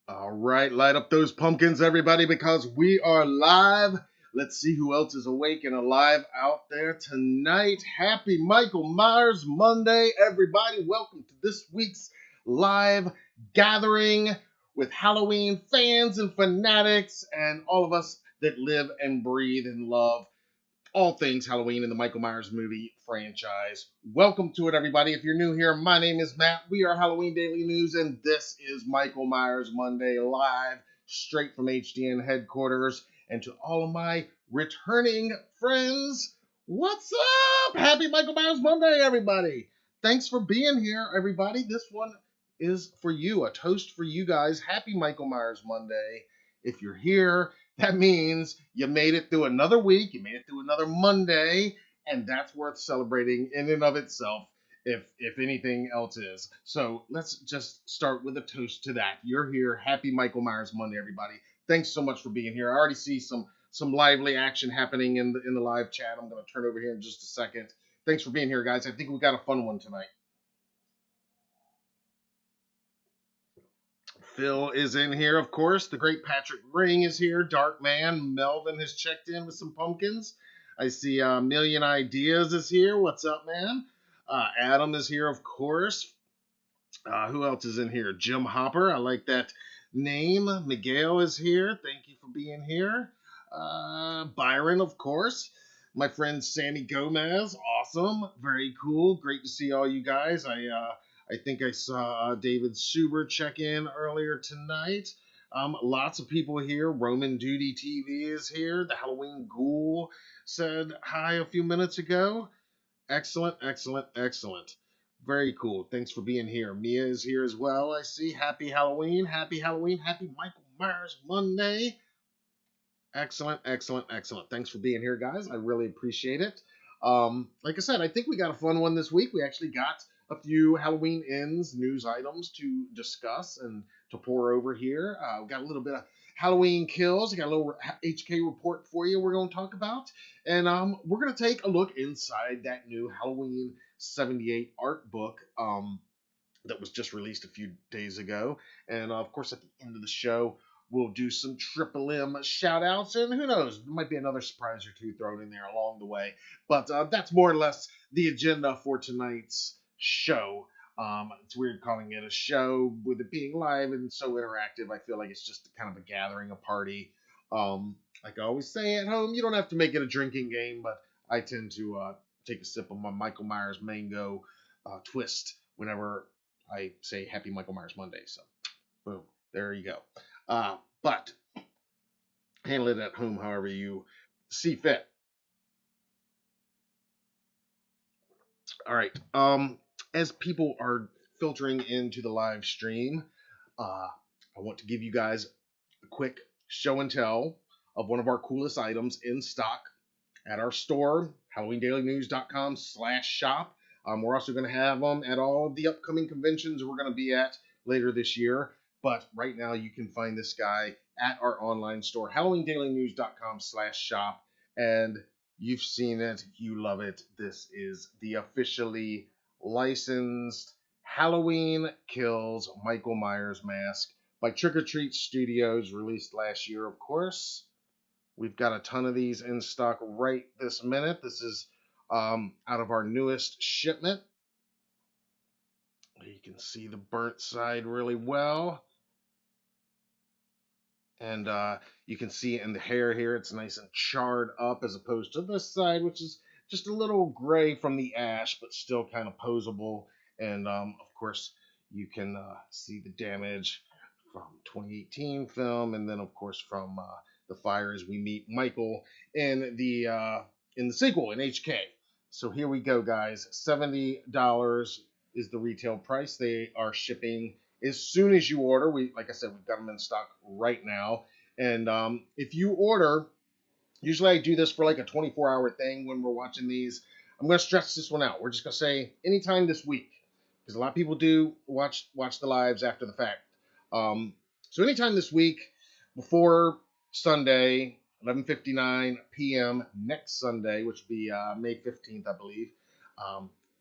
All right, light up those pumpkins, everybody, because we are live. Let's see who else is awake and alive out there tonight. Happy Michael Myers Monday, everybody. Welcome to this week's live gathering with Halloween fans and fanatics and all of us that live and breathe and love all things Halloween in the Michael Myers movie franchise. Welcome to it, everybody. If you're new here, my name is Matt. We are Halloween Daily News, and this is Michael Myers Monday live, straight from HDN headquarters. And to all of my returning friends, what's up? Happy Michael Myers Monday, everybody. Thanks for being here, everybody. This one is for you, a toast for you guys. Happy Michael Myers Monday. If you're here, that means you made it through another week, you made it through another Monday, and that's worth celebrating in and of itself, if anything else is. So let's just start with a toast to that. You're here. Happy Michael Myers Monday, everybody. Thanks so much for being here. I already see some lively action happening in the live chat. I'm going to turn over here in just a second. Thanks for being here, guys. I think we got a fun one tonight. Phil is in here, of course. The great Patrick Ring is here. Dark Man Melvin has checked in with some pumpkins. I see Million Ideas is here. What's up, man? Adam is here, of course. Who else is in here? Jim Hopper. I like that name. Miguel is here. Thank you for being here. Byron, of course. My friend Sammy Gomez. Awesome. Very cool. Great to see all you guys. I think I saw David Suber check in earlier tonight. Lots of people here. Roman Duty TV is here. The Halloween Ghoul said hi a few minutes ago. Excellent, excellent, excellent. Very cool. Thanks for being here. Mia is here as well, I see. Happy Halloween. Happy Halloween. Happy Michael Myers Monday. Excellent, excellent, excellent. Thanks for being here, guys. I really appreciate it. Like I said, I think we got a fun one this week. We actually got a few Halloween Ends news items to discuss and to pour over here. We got a little bit of Halloween kills. I got a little HK report for you we're going to talk about. And we're going to take a look inside that new Halloween 78 art book that was just released a few days ago. And of course, at the end of the show, we'll do some Triple M shout-outs, and who knows, there might be another surprise or two thrown in there along the way. But that's more or less the agenda for tonight's show. It's weird calling it a show with it being live and so interactive. I feel like it's just kind of a gathering, a party. Like I always say at home, you don't have to make it a drinking game, but I tend to take a sip of my Michael Myers Mango twist whenever I say Happy Michael Myers Monday. So, boom, there you go. But handle it at home however you see fit. All right. As people are filtering into the live stream, I want to give you guys a quick show and tell of one of our coolest items in stock at our store, HalloweenDailyNews.com/shop. We're also going to have them at all of the upcoming conventions we're going to be at later this year. But right now, you can find this guy at our online store, HalloweenDailyNews.com/shop. And you've seen it. You love it. This is the officially licensed Halloween Kills Michael Myers mask by Trick or Treat Studios, released last year, of course. We've got a ton of these in stock right this minute. This is out of our newest shipment. You can see the burnt side really well. And you can see in the hair here, it's nice and charred up as opposed to this side, which is just a little gray from the ash, but still kind of posable. And of course, you can see the damage from 2018 film, and then of course from the fire as we meet Michael in the sequel in HK. So here we go, guys. $70 is the retail price. They are shipping as soon as you order. Like I said, we've got them in stock right now. And if you order, usually I do this for like a 24-hour thing when we're watching these. I'm going to stretch this one out. We're just going to say anytime this week, because a lot of people do watch the lives after the fact. So anytime this week before Sunday, 11:59 p.m. next Sunday, which would be May 15th, I believe.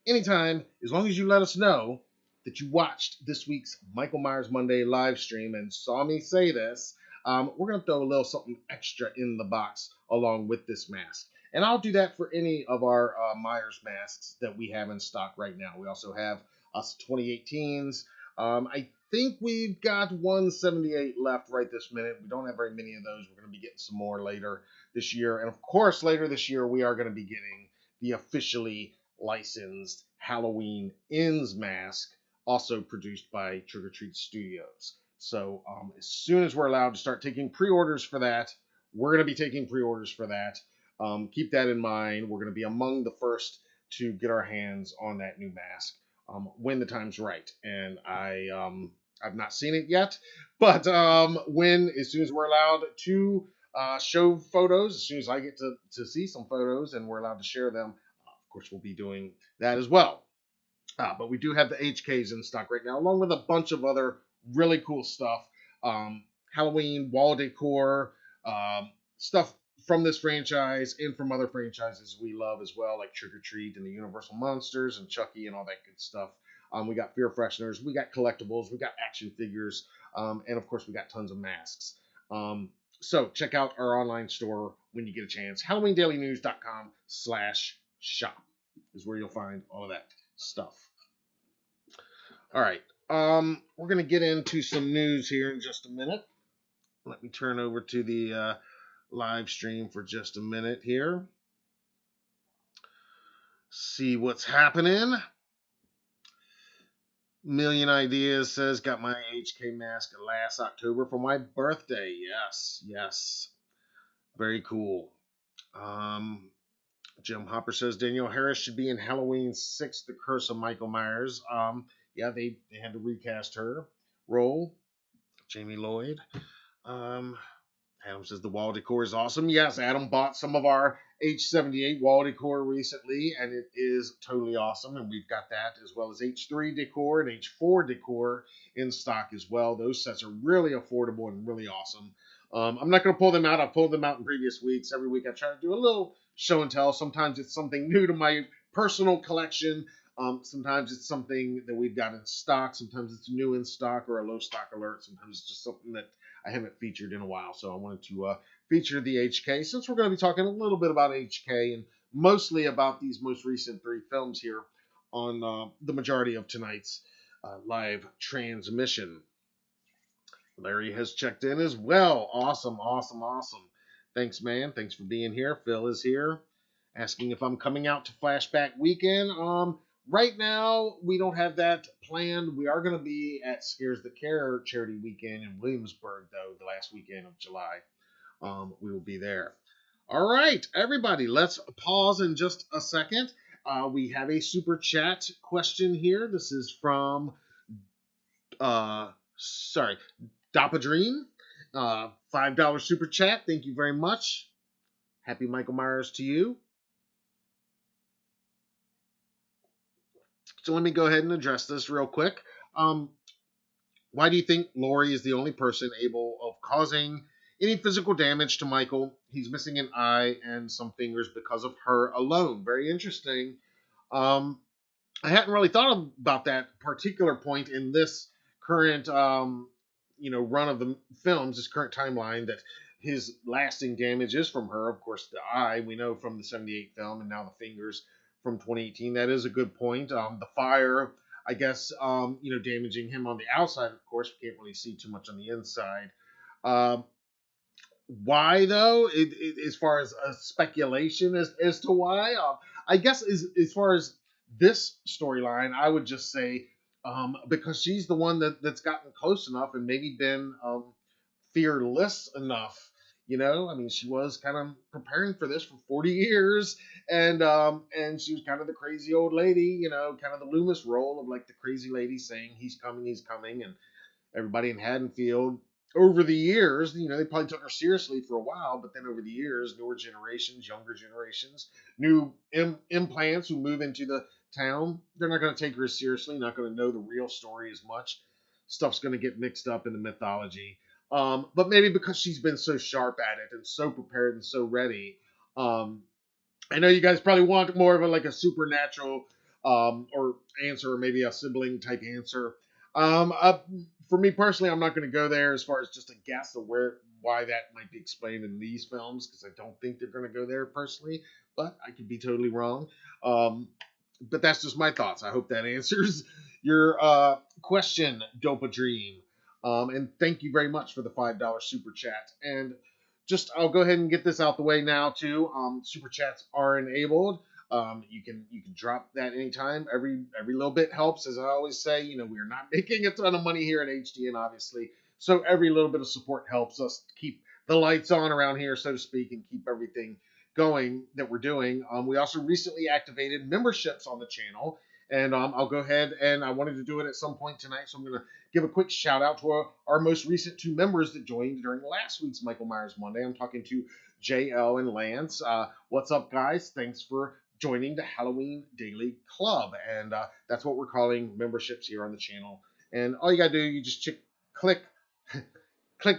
Anytime, as long as you let us know, that you watched this week's Michael Myers Monday live stream and saw me say this, we're going to throw a little something extra in the box along with this mask. And I'll do that for any of our Myers masks that we have in stock right now. We also have us 2018s. I think we've got 178 left right this minute. We don't have very many of those. We're going to be getting some more later this year. And of course, later this year, we are going to be getting the officially licensed Halloween Ends mask, also produced by Trick or Treat Studios. So as soon as we're allowed to start taking pre-orders for that, we're going to be taking pre-orders for that. Keep that in mind. We're going to be among the first to get our hands on that new mask when the time's right. And I've not seen it yet, but as soon as we're allowed to show photos, as soon as I get to see some photos and we're allowed to share them, of course, we'll be doing that as well. But we do have the HKs in stock right now, along with a bunch of other really cool stuff. Halloween wall decor, stuff from this franchise and from other franchises we love as well, like Trick or Treat and the Universal Monsters and Chucky and all that good stuff. We got fear fresheners, we got collectibles, we got action figures, and of course we got tons of masks. So check out our online store when you get a chance. HalloweenDailyNews.com/shop is where you'll find all of that stuff. All right. We're going to get into some news here in just a minute. Let me turn over to the live stream for just a minute here. See what's happening. Million Ideas says, got my HK mask last October for my birthday. Yes. Very cool. Jim Hopper says, Danielle Harris should be in Halloween 6, The Curse of Michael Myers. Yeah, they had to recast her role. Jamie Lloyd. Adam says the wall decor is awesome. Yes, Adam bought some of our H78 wall decor recently, and it is totally awesome. And we've got that as well as H3 decor and H4 decor in stock as well. Those sets are really affordable and really awesome. I'm not going to pull them out. I've pulled them out in previous weeks. Every week I try to do a little show and tell. Sometimes it's something new to my personal collection. Sometimes it's something that we've got in stock. Sometimes it's new in stock or a low stock alert. Sometimes it's just something that I haven't featured in a while. So I wanted to feature the HK since we're going to be talking a little bit about HK and mostly about these most recent 3 films here on the majority of tonight's live transmission. Larry has checked in as well. Awesome. Thanks, man. Thanks for being here. Phil is here asking if I'm coming out to Flashback Weekend. Right now, we don't have that planned. We are going to be at Scares the Care charity weekend in Williamsburg, though, the last weekend of July. We will be there. All right, everybody, let's pause in just a second. We have a super chat question here. This is from, Dapadream. $5 super chat. Thank you very much. Happy Michael Myers to you. So let me go ahead and address this real quick. Why do you think Laurie is the only person able of causing any physical damage to Michael? He's missing an eye and some fingers because of her alone. Very interesting. I hadn't really thought about that particular point in this current, run of the films, this current timeline, that his lasting damage is from her. Of course, the eye, we know from the 78 film, and now the fingers from 2018. That is a good point. The fire, I guess, damaging him on the outside, of course. We can't really see too much on the inside. Why, though? As far as speculation as to why, I guess as far as this storyline, I would just say because she's the one that's gotten close enough and maybe been fearless enough. She was kind of preparing for this for 40 years, and she was kind of the crazy old lady, kind of the Loomis role of like the crazy lady saying he's coming, and everybody in Haddonfield over the years, they probably took her seriously for a while, but then over the years, newer generations, younger generations, new implants who move into the town, they're not going to take her as seriously, not going to know the real story as much. Stuff's going to get mixed up in the mythology. But maybe because she's been so sharp at it and so prepared and so ready. I know you guys probably want more of a supernatural or answer, or maybe a sibling type answer. Um, uh, for me personally, I'm not going to go there as far as just a guess of why that might be explained in these films, because I don't think they're going to go there personally, but I could be totally wrong. Um, but that's just my thoughts. I hope that answers your question, Dopa Dream. And thank you very much for the $5 super chat. And just I'll go ahead and get this out the way now too. Super chats are enabled. You can drop that anytime. Every little bit helps, as I always say. We are not making a ton of money here at HDN, obviously. So every little bit of support helps us keep the lights on around here, so to speak, and keep everything going that we're doing. We also recently activated memberships on the channel, and I'll go ahead, and I wanted to do it at some point tonight, so I'm going to give a quick shout out to our most recent 2 members that joined during last week's Michael Myers Monday. I'm talking to JL and Lance. What's up, guys? Thanks for joining the Halloween Daily Club, and that's what we're calling memberships here on the channel. And all you gotta do, you just click click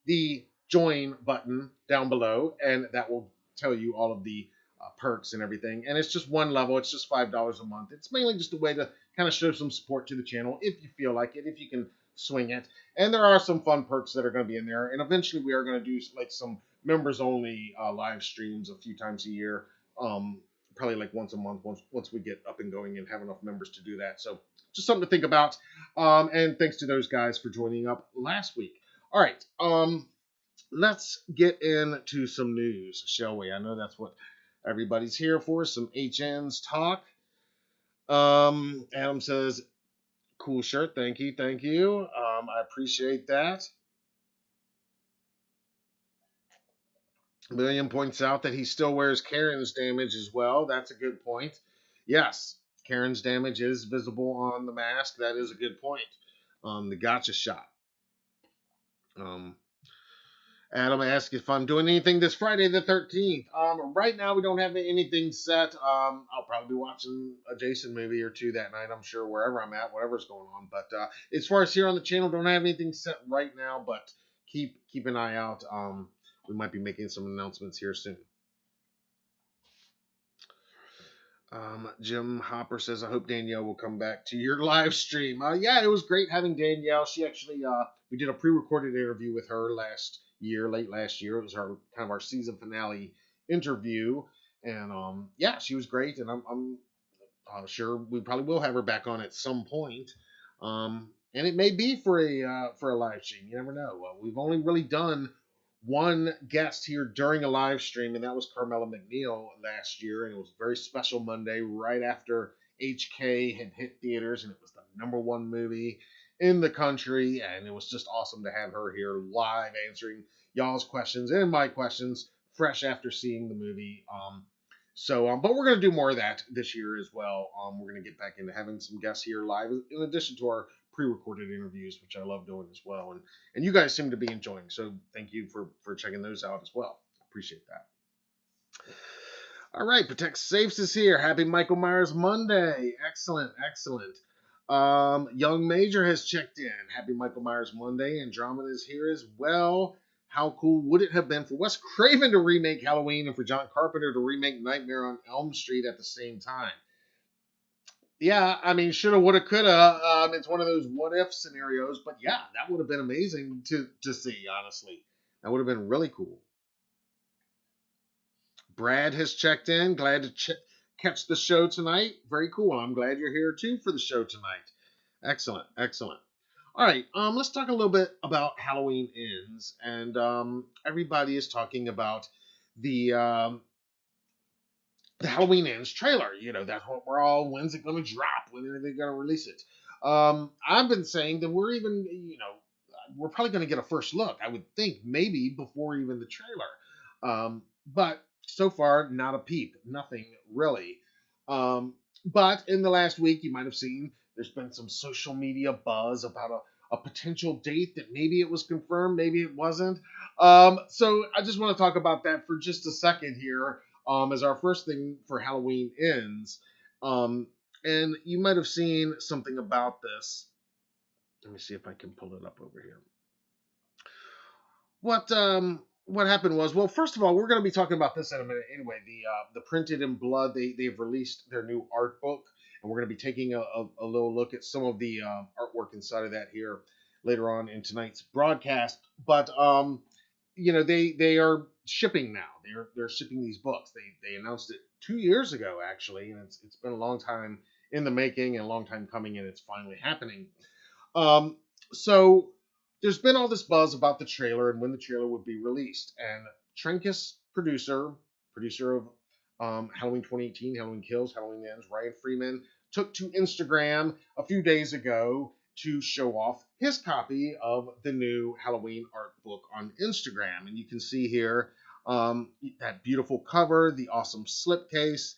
the join button down below, and that will tell you all of the perks and everything. And it's just one level. It's just $5 a month. It's mainly just a way to kind of show some support to the channel if you feel like it, if you can swing it. And there are some fun perks that are going to be in there. And eventually we are going to do like some members only live streams a few times a year. Probably like once a month once we get up and going and have enough members to do that. So just something to think about. And thanks to those guys for joining up last week. All right. Let's get into some news, shall we? I know that's what everybody's here for, some HN's talk. Adam says, cool shirt. Thank you. I appreciate that. William points out that he still wears Karen's damage as well. That's a good point. Yes, Karen's damage is visible on the mask. That is a good point. The gotcha shot. Adam asks if I'm doing anything this Friday the 13th. Right now we don't have anything set. I'll probably be watching a Jason movie or 2 that night, I'm sure, wherever I'm at, whatever's going on. But as far as here on the channel, don't have anything set right now, but keep an eye out. We might be making some announcements here soon. Jim Hopper says, I hope Danielle will come back to your live stream. Yeah, it was great having Danielle. She actually, we did a pre-recorded interview with her late last year. It was kind of our season finale interview. And yeah, she was great. And I'm sure we probably will have her back on at some point. And it may be for a live stream. You never know. We've only really done one guest here during a live stream, and that was Carmela McNeil last year, and it was a very special Monday right after HK had hit theaters, and it was the #1 movie in the country, and it was just awesome to have her here live answering y'all's questions and my questions fresh after seeing the movie. But we're going to do more of that this year as well. We're going to get back into having some guests here live, in addition to our pre-recorded interviews, which I love doing as well. And you guys seem to be enjoying, so thank you for checking those out as well. Appreciate that. All right, Protect Safes is here. Happy Michael Myers Monday. Excellent. Young Major has checked in. Happy Michael Myers Monday. Andromeda is here as well. How cool would it have been for Wes Craven to remake Halloween and for John Carpenter to remake Nightmare on Elm Street at the same time? Yeah, I mean, shoulda, woulda, coulda. It's one of those what-if scenarios, but yeah, that would have been amazing to see, honestly. That would have been really cool. Brad has checked in. Glad to catch the show tonight. Very cool. I'm glad you're here, too, for the show tonight. Excellent. All right, let's talk a little bit about Halloween Ends. And everybody is talking about the Halloween Ends trailer. That's what we're all, when's it going to drop? When are they going to release it? I've been saying that we're probably going to get a first look, I would think, maybe before even the trailer. But so far, not a peep. Nothing, really. But in the last week, you might have seen there's been some social media buzz about a potential date that maybe it was confirmed, maybe it wasn't. So I just want to talk about that for just a second here. As our first thing for Halloween Ends. And you might have seen something about this. Let me see if I can pull it up over here. What happened was, well, first of all, we're going to be talking about this in a minute anyway. The Printed in Blood, they've released their new art book, and we're going to be taking a little look at some of the artwork inside of that here later on in tonight's broadcast. But they are shipping now. They're shipping these books. They announced it 2 years ago actually, and it's been a long time in the making and a long time coming, and it's finally happening. So there's been all this buzz about the trailer and when the trailer would be released. And Trancas producer of Halloween 2018, Halloween Kills, Halloween Ends, Ryan Freeman, took to Instagram a few days ago to show off his copy of the new Halloween art book on Instagram. And you can see here that beautiful cover, the awesome slipcase.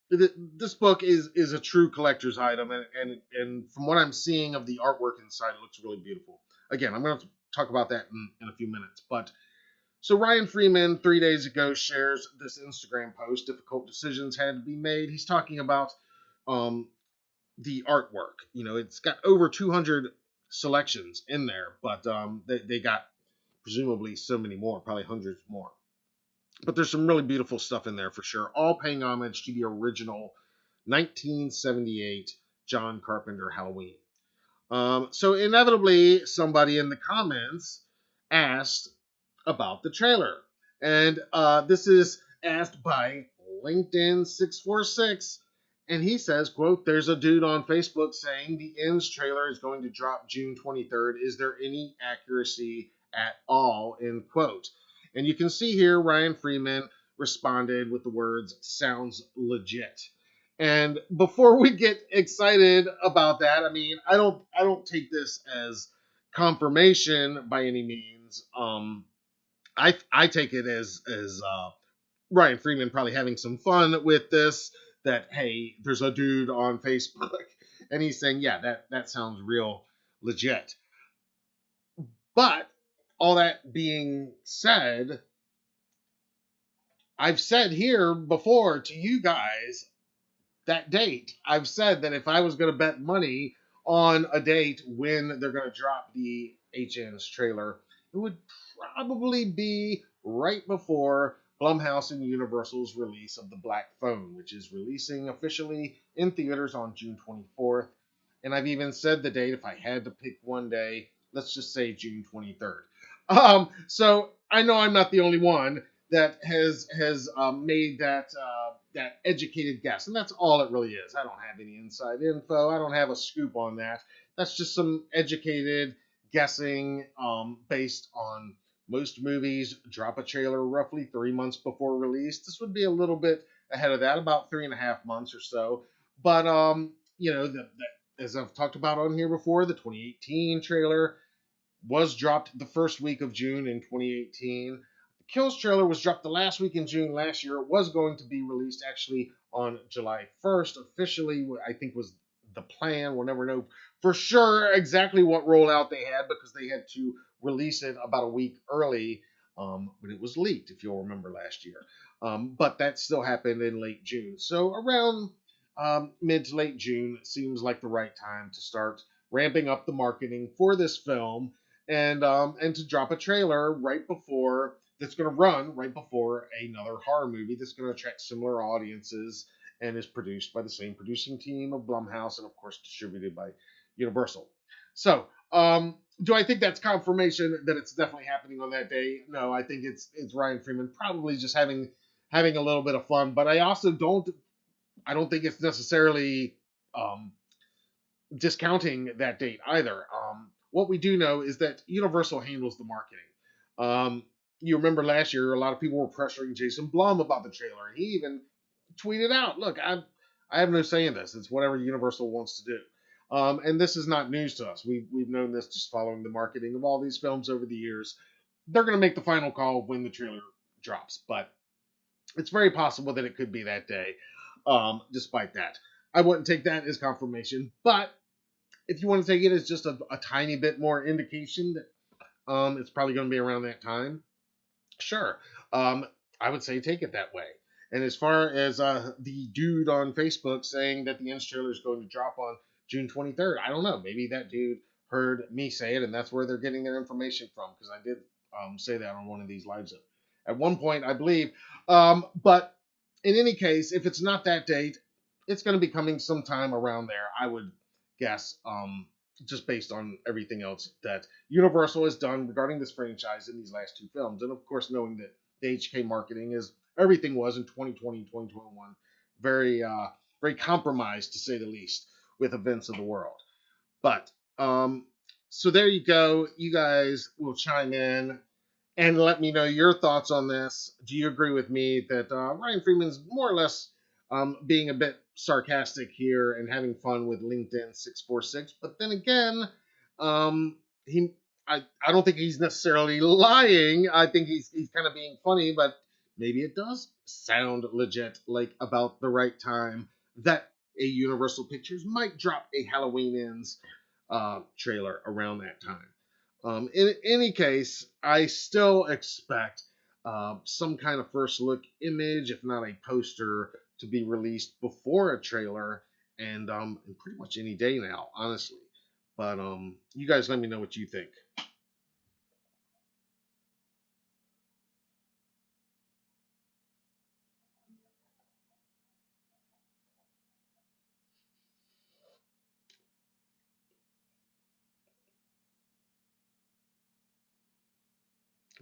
This book is a true collector's item, and from what I'm seeing of the artwork inside, it looks really beautiful. Again, I'm going to talk about that in a few minutes. But so Ryan Freeman 3 days ago shares this Instagram post. Difficult decisions had to be made. He's talking about the artwork. It's got over 200 selections in there, but they got presumably so many more, probably hundreds more. But there's some really beautiful stuff in there for sure, all paying homage to the original 1978 John Carpenter Halloween. So inevitably, somebody in the comments asked about the trailer. And this is asked by LinkedIn646. And he says, quote, "There's a dude on Facebook saying the Ends trailer is going to drop June 23rd. Is there any accuracy at all?" End quote. And you can see here Ryan Freeman responded with the words, "Sounds legit." And before we get excited about that, I mean, I don't take this as confirmation by any means. I take it as Ryan Freeman probably having some fun with this. That, hey, there's a dude on Facebook and he's saying, yeah, that sounds real legit. But all that being said, I've said here before to you guys that date. I've said that if I was going to bet money on a date when they're going to drop the HN's trailer, it would probably be right before Blumhouse and Universal's release of The Black Phone, which is releasing officially in theaters on June 24th. And I've even said the date, if I had to pick one day, let's just say June 23rd. So I know I'm not the only one that has made that educated guess, and that's all it really is. I don't have any inside info. I don't have a scoop on that. That's just some educated guessing based on most movies drop a trailer roughly 3 months before release. This would be a little bit ahead of that, about 3.5 months or so. But as I've talked about on here before, the 2018 trailer was dropped the first week of June in 2018. The Kills trailer was dropped the last week in June last year. It was going to be released actually on July 1st. Officially, I think was the plan. We'll never know for sure exactly what rollout they had because they had to release it about a week early, but it was leaked, if you'll remember last year. But that still happened in late June. So around mid to late June seems like the right time to start ramping up the marketing for this film and to drop a trailer right before that's going to run right before another horror movie that's going to attract similar audiences and is produced by the same producing team of Blumhouse and of course distributed by Universal. So, do I think that's confirmation that it's definitely happening on that day? No, I think it's Ryan Freeman probably just having a little bit of fun, but I also don't think it's necessarily discounting that date either. What we do know is that Universal handles the marketing. You remember last year, a lot of people were pressuring Jason Blum about the trailer. He even tweeted out, "Look, I have no say in this. It's whatever Universal wants to do." And this is not news to us. We've known this just following the marketing of all these films over the years. They're going to make the final call when the trailer drops, but it's very possible that it could be that day. Despite that, I wouldn't take that as confirmation, but if you want to take it as just a tiny bit more indication that it's probably going to be around that time, sure. I would say take it that way. And as far as the dude on Facebook saying that the Ends trailer is going to drop on June 23rd, I don't know. Maybe that dude heard me say it, and that's where they're getting their information from, because I did say that on one of these lives at one point, I believe. But in any case, if it's not that date, it's going to be coming sometime around there, I would guess, just based on everything else that Universal has done regarding this franchise in these last two films. And of course, knowing that the HK marketing is everything was in 2020, 2021, very, very compromised to say the least with events of the world. But, so there you go. You guys will chime in and let me know your thoughts on this. Do you agree with me that Ryan Freeman's more or less being a bit sarcastic here and having fun with LinkedIn 646? But then again, he I don't think he's necessarily lying. I think he's kind of being funny, but maybe it does sound legit, like about the right time that a Universal Pictures might drop a Halloween Ends trailer around that time. In any case, I still expect some kind of first look image, if not a poster, to be released before a trailer, and pretty much any day now, honestly. But you guys let me know what you think.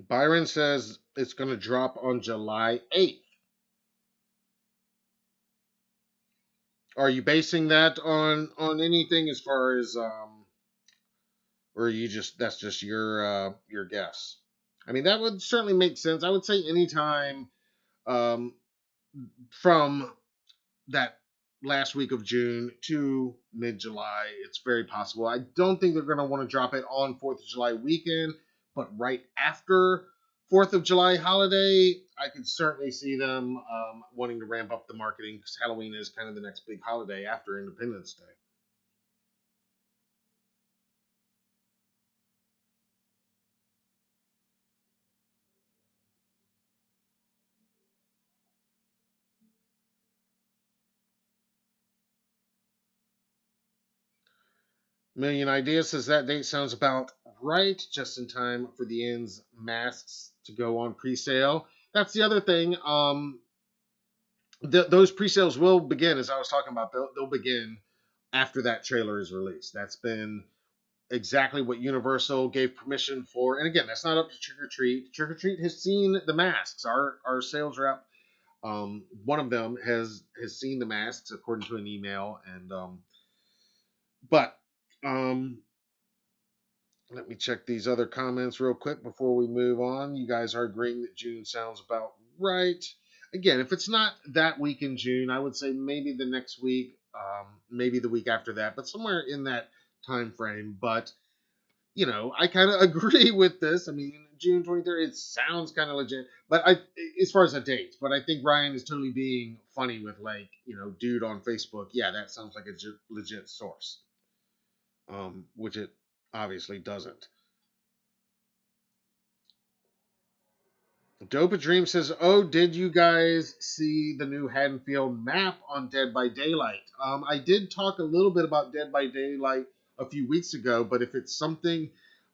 Byron says it's going to drop on July 8th. Are you basing that on anything as far as or you just that's just your guess? I mean, that would certainly make sense. I would say anytime um, from that last week of June to mid July, it's very possible. I don't think they're going to want to drop it on 4th of July weekend, but right after 4th of July holiday, I could certainly see them wanting to ramp up the marketing because Halloween is kind of the next big holiday after Independence Day. Million Ideas says that date sounds about right, just in time for the ends masks to go on pre-sale. That's the other thing. Those pre-sales will begin, as I was talking about. They'll begin after that trailer is released. That's been exactly what Universal gave permission for. And again, that's not up to Trick or Treat. Trick or Treat has seen the masks. Our sales rep, one of them has seen the masks according to an email. And but let me check these other comments real quick before we move on. You guys are agreeing that June sounds about right. Again, if it's not that week in June, I would say maybe the next week, maybe the week after that, but somewhere in that time frame. But I kind of agree with this. I mean, June 23rd, it sounds kind of legit, but as far as a date, but I think Ryan is totally being funny with like, dude on Facebook. Yeah, that sounds like a legit source, which it obviously doesn't. Dopa Dream says, "Oh, did you guys see the new Haddonfield map on Dead by Daylight?" I did talk a little bit about Dead by Daylight a few weeks ago, but if it's something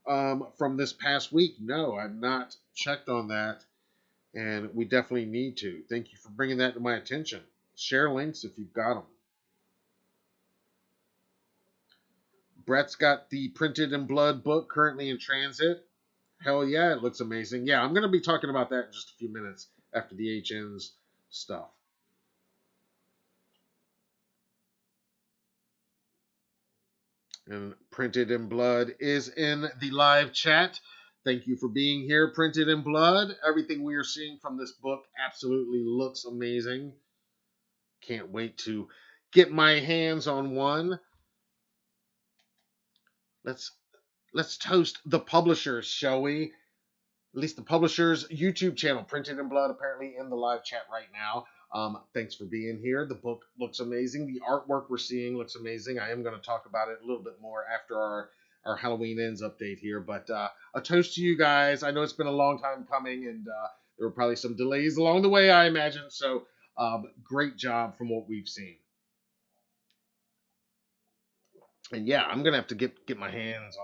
from this past week, no, I've not checked on that, and we definitely need to. Thank you for bringing that to my attention. Share links if you've got them. Brett's got the Printed in Blood book currently in transit. Hell yeah, it looks amazing. Yeah, I'm going to be talking about that in just a few minutes after the HN's stuff. And Printed in Blood is in the live chat. Thank you for being here, Printed in Blood. Everything we are seeing from this book absolutely looks amazing. Can't wait to get my hands on one. Let's toast the publishers, shall we? At least the publisher's YouTube channel, Printed in Blood, apparently in the live chat right now. Thanks for being here. The book looks amazing. The artwork we're seeing looks amazing. I am going to talk about it a little bit more after our Halloween Ends update here. But a toast to you guys. I know it's been a long time coming, and there were probably some delays along the way, I imagine. So great job from what we've seen. And yeah, I'm gonna have to get my hands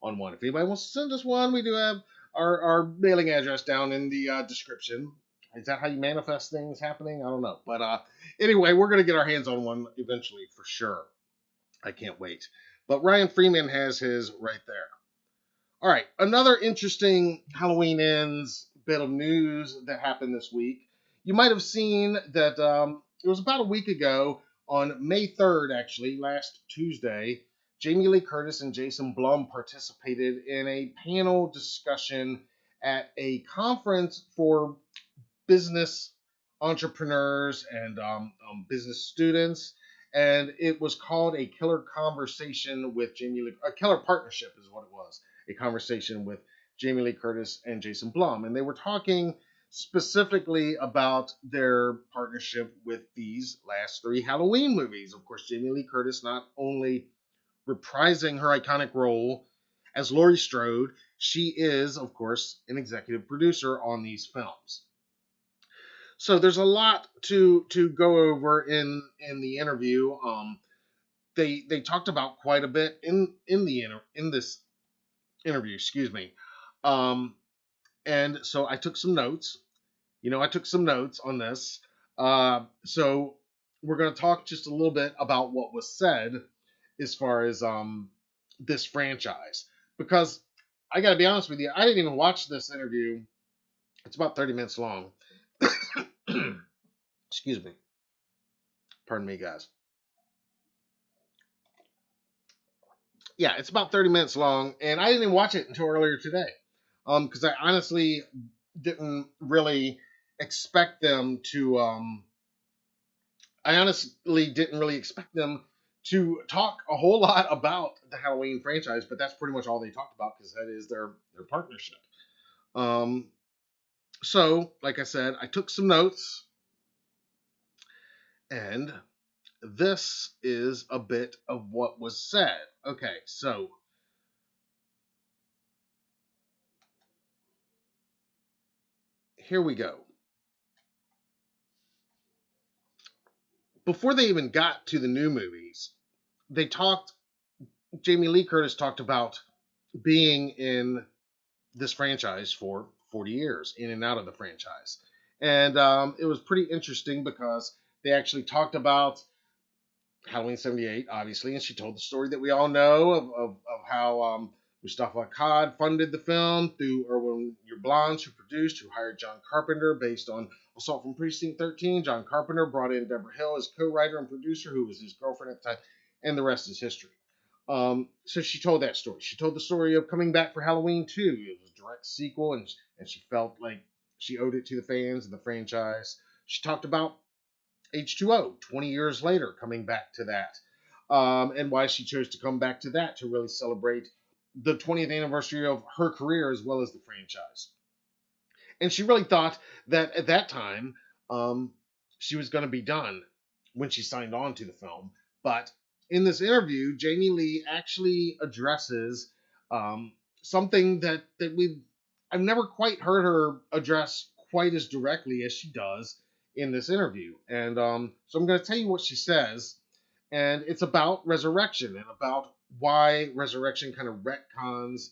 on one. If anybody wants to send us one, we do have our mailing address down in the description. Is that how you manifest things happening? I don't know. But anyway, we're going to get our hands on one eventually for sure. I can't wait. But Ryan Freeman has his right there. All right, another interesting Halloween Ends bit of news that happened this week. You might have seen that it was about a week ago on May 3rd, actually, last Tuesday. Jamie Lee Curtis and Jason Blum participated in a panel discussion at a conference for business entrepreneurs and business students, and it was called a killer conversation with Jamie Lee. A killer partnership is what it was. A conversation with Jamie Lee Curtis and Jason Blum, and they were talking specifically about their partnership with these last three Halloween movies. Of course, Jamie Lee Curtis not only reprising her iconic role as Laurie Strode, she is, of course, an executive producer on these films. So there's a lot to go over in the interview. They talked about quite a bit in this interview. Excuse me. Um, and so I took some notes. I took some notes on this. So we're going to talk just a little bit about what was said as far as this franchise, because I got to be honest with you, I didn't even watch this interview. It's about 30 minutes long. Excuse me. Pardon me, guys. Yeah, it's about 30 minutes long, and I didn't even watch it until earlier today. Because I honestly didn't really expect them to. I honestly didn't really expect them to talk a whole lot about the Halloween franchise, but that's pretty much all they talked about because that is their partnership. Um, so, like I said, I took some notes, and this is a bit of what was said. Okay, so here we go. Before they even got to the new movies, they talked. Jamie Lee Curtis talked about being in this franchise for 40 years, in and out of the franchise, and it was pretty interesting because they actually talked about Halloween '78, obviously, and she told the story that we all know of how Mustafa Akkad funded the film through Erwin Yablans, who produced, who hired John Carpenter based on Assault from Precinct 13. John Carpenter brought in Deborah Hill as co-writer and producer, who was his girlfriend at the time, and the rest is history. So she told that story. She told the story of coming back for Halloween 2. It was a direct sequel, and she felt like she owed it to the fans and the franchise. She talked about H2O 20 years later, coming back to that, and why she chose to come back to that to really celebrate the 20th anniversary of her career as well as the franchise. And she really thought that at that time she was going to be done when she signed on to the film. But in this interview, Jamie Lee actually addresses something that I've never quite heard her address quite as directly as she does in this interview. And so I'm going to tell you what she says. And it's about resurrection and about why resurrection kind of retcons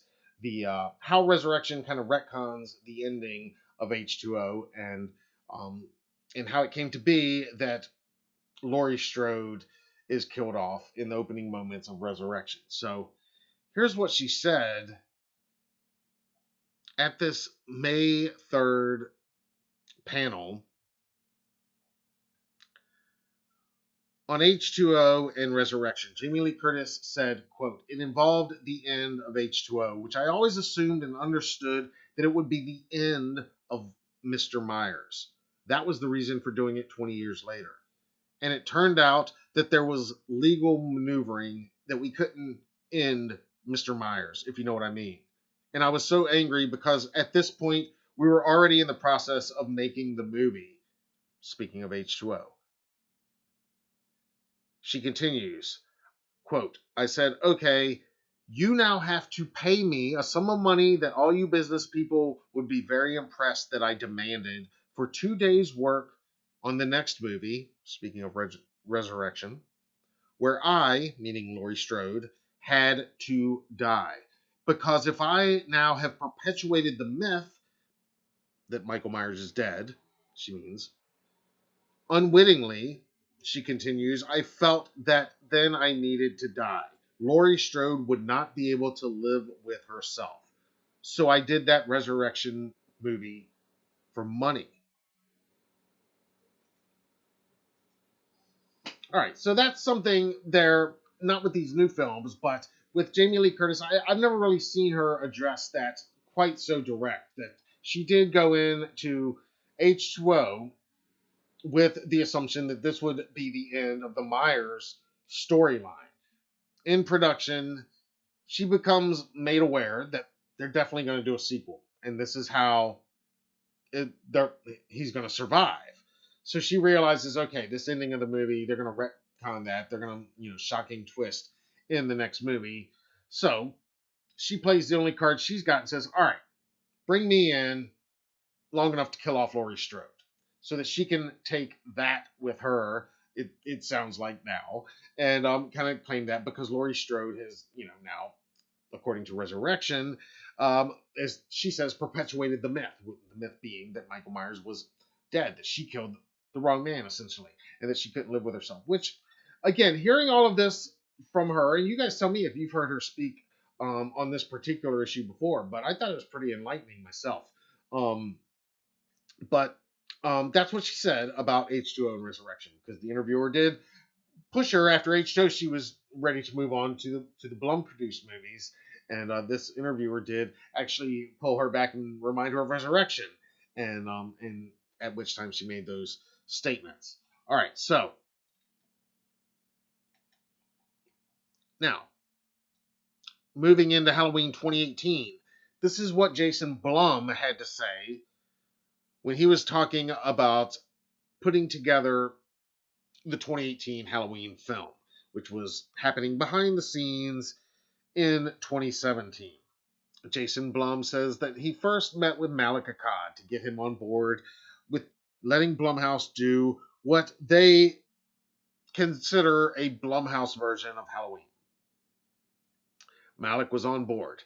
how resurrection kind of retcons the ending of H2O, and how it came to be that Laurie Strode is killed off in the opening moments of Resurrection. So here's what she said at this May 3rd panel on H2O and Resurrection. Jamie Lee Curtis said, quote, "It involved the end of H2O, which I always assumed and understood that it would be the end of Mr. Myers. That was the reason for doing it 20 years later. And it turned out that there was legal maneuvering that we couldn't end Mr. Myers, if you know what I mean. And I was so angry because at this point, we were already in the process of making the movie." Speaking of H2O. She continues, quote, "I said, okay, you now have to pay me a sum of money that all you business people would be very impressed that I demanded for 2 days' work on the next movie," speaking of Resurrection, "where I," meaning Laurie Strode, "had to die. Because if I now have perpetuated the myth that Michael Myers is dead," she means. Unwittingly, she continues, I felt that then I needed to die. Laurie Strode would not be able to live with herself. So I did that resurrection movie for money. All right, so that's something there, not with these new films, but with Jamie Lee Curtis. I've never really seen her address that quite so direct. That she did go into H2O with the assumption that this would be the end of the Myers storyline. In production, she becomes made aware that they're definitely going to do a sequel, and this is how he's going to survive. So she realizes, okay, this ending of the movie, they're going to retcon that. They're going to, shocking twist in the next movie. So she plays the only card she's got and says, all right, bring me in long enough to kill off Laurie Strode so that she can take that with her. It sounds like now, and kind of claim that because Laurie Strode has, now, according to Resurrection, as she says, perpetuated the myth. The myth being that Michael Myers was dead, that she killed the wrong man, essentially, and that she couldn't live with herself. Which, again, hearing all of this from her, and you guys tell me if you've heard her speak on this particular issue before, but I thought it was pretty enlightening myself. But that's what she said about H2O and Resurrection, because the interviewer did push her after H2O. She was ready to move on to the Blum produced movies, and this interviewer did actually pull her back and remind her of Resurrection, and at which time she made those statements. All right, so now moving into Halloween 2018, this is what Jason Blum had to say when he was talking about putting together the 2018 Halloween film, which was happening behind the scenes in 2017. Jason Blum says that he first met with Malik Akkad to get him on board with letting Blumhouse do what they consider a Blumhouse version of Halloween. Malik was on board.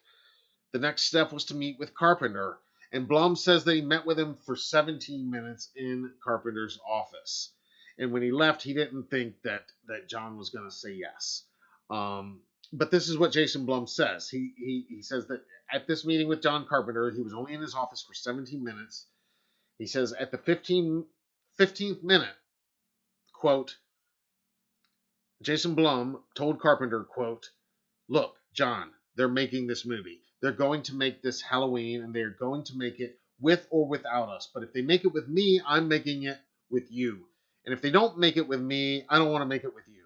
The next step was to meet with Carpenter, and Blum says that he met with him for 17 minutes in Carpenter's office. And when he left, he didn't think that John was going to say yes. But this is what Jason Blum says. He says that at this meeting with John Carpenter, he was only in his office for 17 minutes. He says at the 15th minute, quote, Jason Blum told Carpenter, quote, look, John, they're making this movie. They're going to make this Halloween, and they're going to make it with or without us. But if they make it with me, I'm making it with you. And if they don't make it with me, I don't want to make it with you.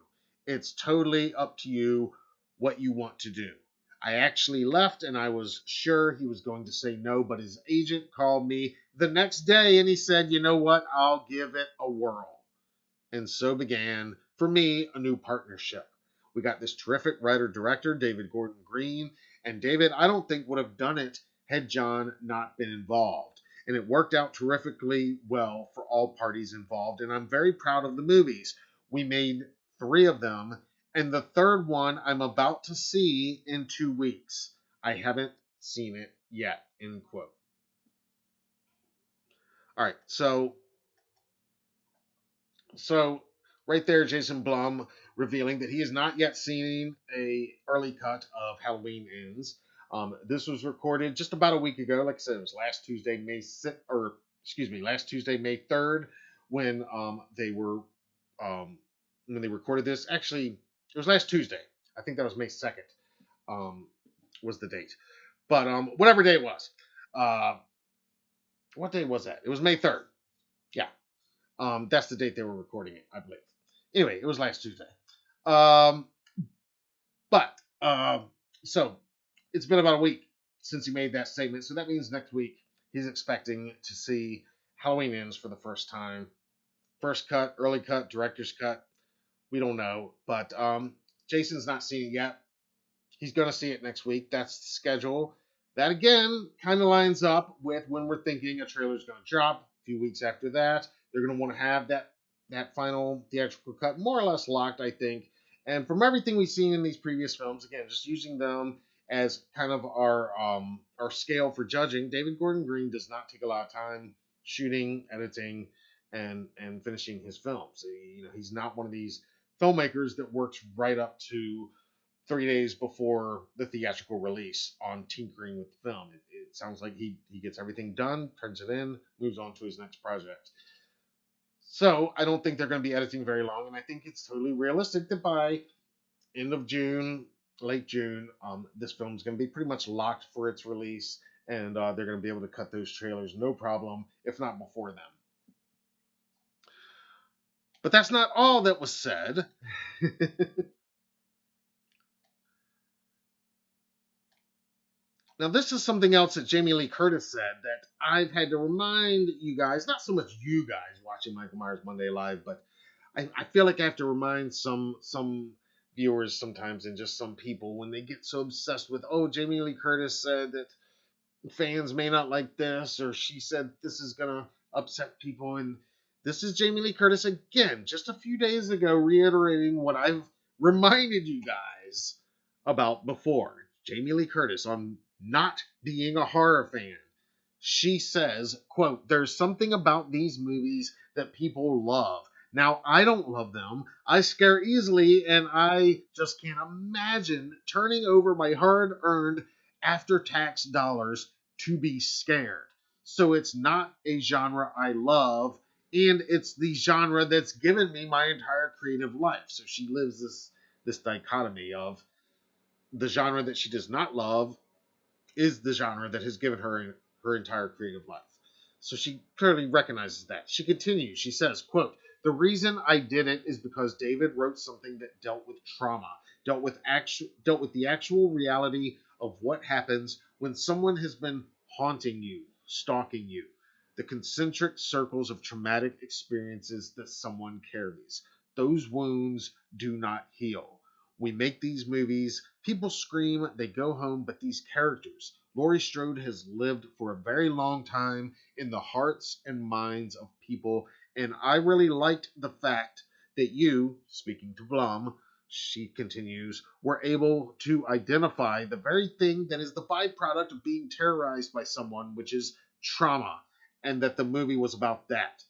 It's totally up to you what you want to do. I actually left, and I was sure he was going to say no, but his agent called me the next day, and he said, you know what? I'll give it a whirl. And so began, for me, a new partnership. We got this terrific writer-director, David Gordon Green, and David, I don't think, would have done it had John not been involved. And it worked out terrifically well for all parties involved, and I'm very proud of the movies. We made 3 of them, and the third one I'm about to see in 2 weeks. I haven't seen it yet, end quote. All right, so right there, Jason Blum revealing that he has not yet seen a early cut of Halloween Ends. This was recorded just about a week ago. Like I said, it was last Tuesday, May 3rd, when they recorded this. Actually, it was last Tuesday. I think that was May 2nd. Was the date. But whatever day it was. What day was that? It was May 3rd. Yeah. That's the date they were recording it, I believe. Anyway, it was last Tuesday. So it's been about a week since he made that statement. So that means next week he's expecting to see Halloween Ends for the first time. First cut, early cut, director's cut. We don't know. But Jason's not seen it yet. He's going to see it next week. That's the schedule. That, again, kind of lines up with when we're thinking a trailer's going to drop. A few weeks after that, they're going to want to have that final theatrical cut more or less locked, I think. And from everything we've seen in these previous films, again, just using them as kind of our scale for judging, David Gordon Green does not take a lot of time shooting, editing, and finishing his films. He's not one of these filmmakers that works right up to 3 days before the theatrical release on tinkering with the film. It sounds like he gets everything done, turns it in, moves on to his next project. So I don't think they're going to be editing very long, and I think it's totally realistic that by end of June, late June, this film is going to be pretty much locked for its release, and they're going to be able to cut those trailers no problem, if not before then. But that's not all that was said. Now, this is something else that Jamie Lee Curtis said that I've had to remind you guys, not so much you guys watching Michael Myers Monday Live, but I feel like I have to remind some viewers sometimes and just some people when they get so obsessed with, oh, Jamie Lee Curtis said that fans may not like this, or she said this is going to upset people. And this is Jamie Lee Curtis again, just a few days ago, reiterating what I've reminded you guys about before. Jamie Lee Curtis on not being a horror fan. She says, quote, "There's something about these movies that people love. Now, I don't love them. I scare easily, and I just can't imagine turning over my hard-earned after-tax dollars to be scared. So it's not a genre I love, and it's the genre that's given me my entire creative life." So she lives this dichotomy of the genre that she does not love is the genre that has given her entire creative life. So she clearly recognizes that. She continues. She says, quote, "The reason I did it is because David wrote something that dealt with trauma, dealt with the actual reality of what happens when someone has been haunting you, stalking you, the concentric circles of traumatic experiences that someone carries. Those wounds do not heal. We make these movies, people scream, they go home, but these characters, Laurie Strode has lived for a very long time in the hearts and minds of people, and I really liked the fact that you," speaking to Blum, she continues, "were able to identify the very thing that is the byproduct of being terrorized by someone, which is trauma, and that the movie was about that.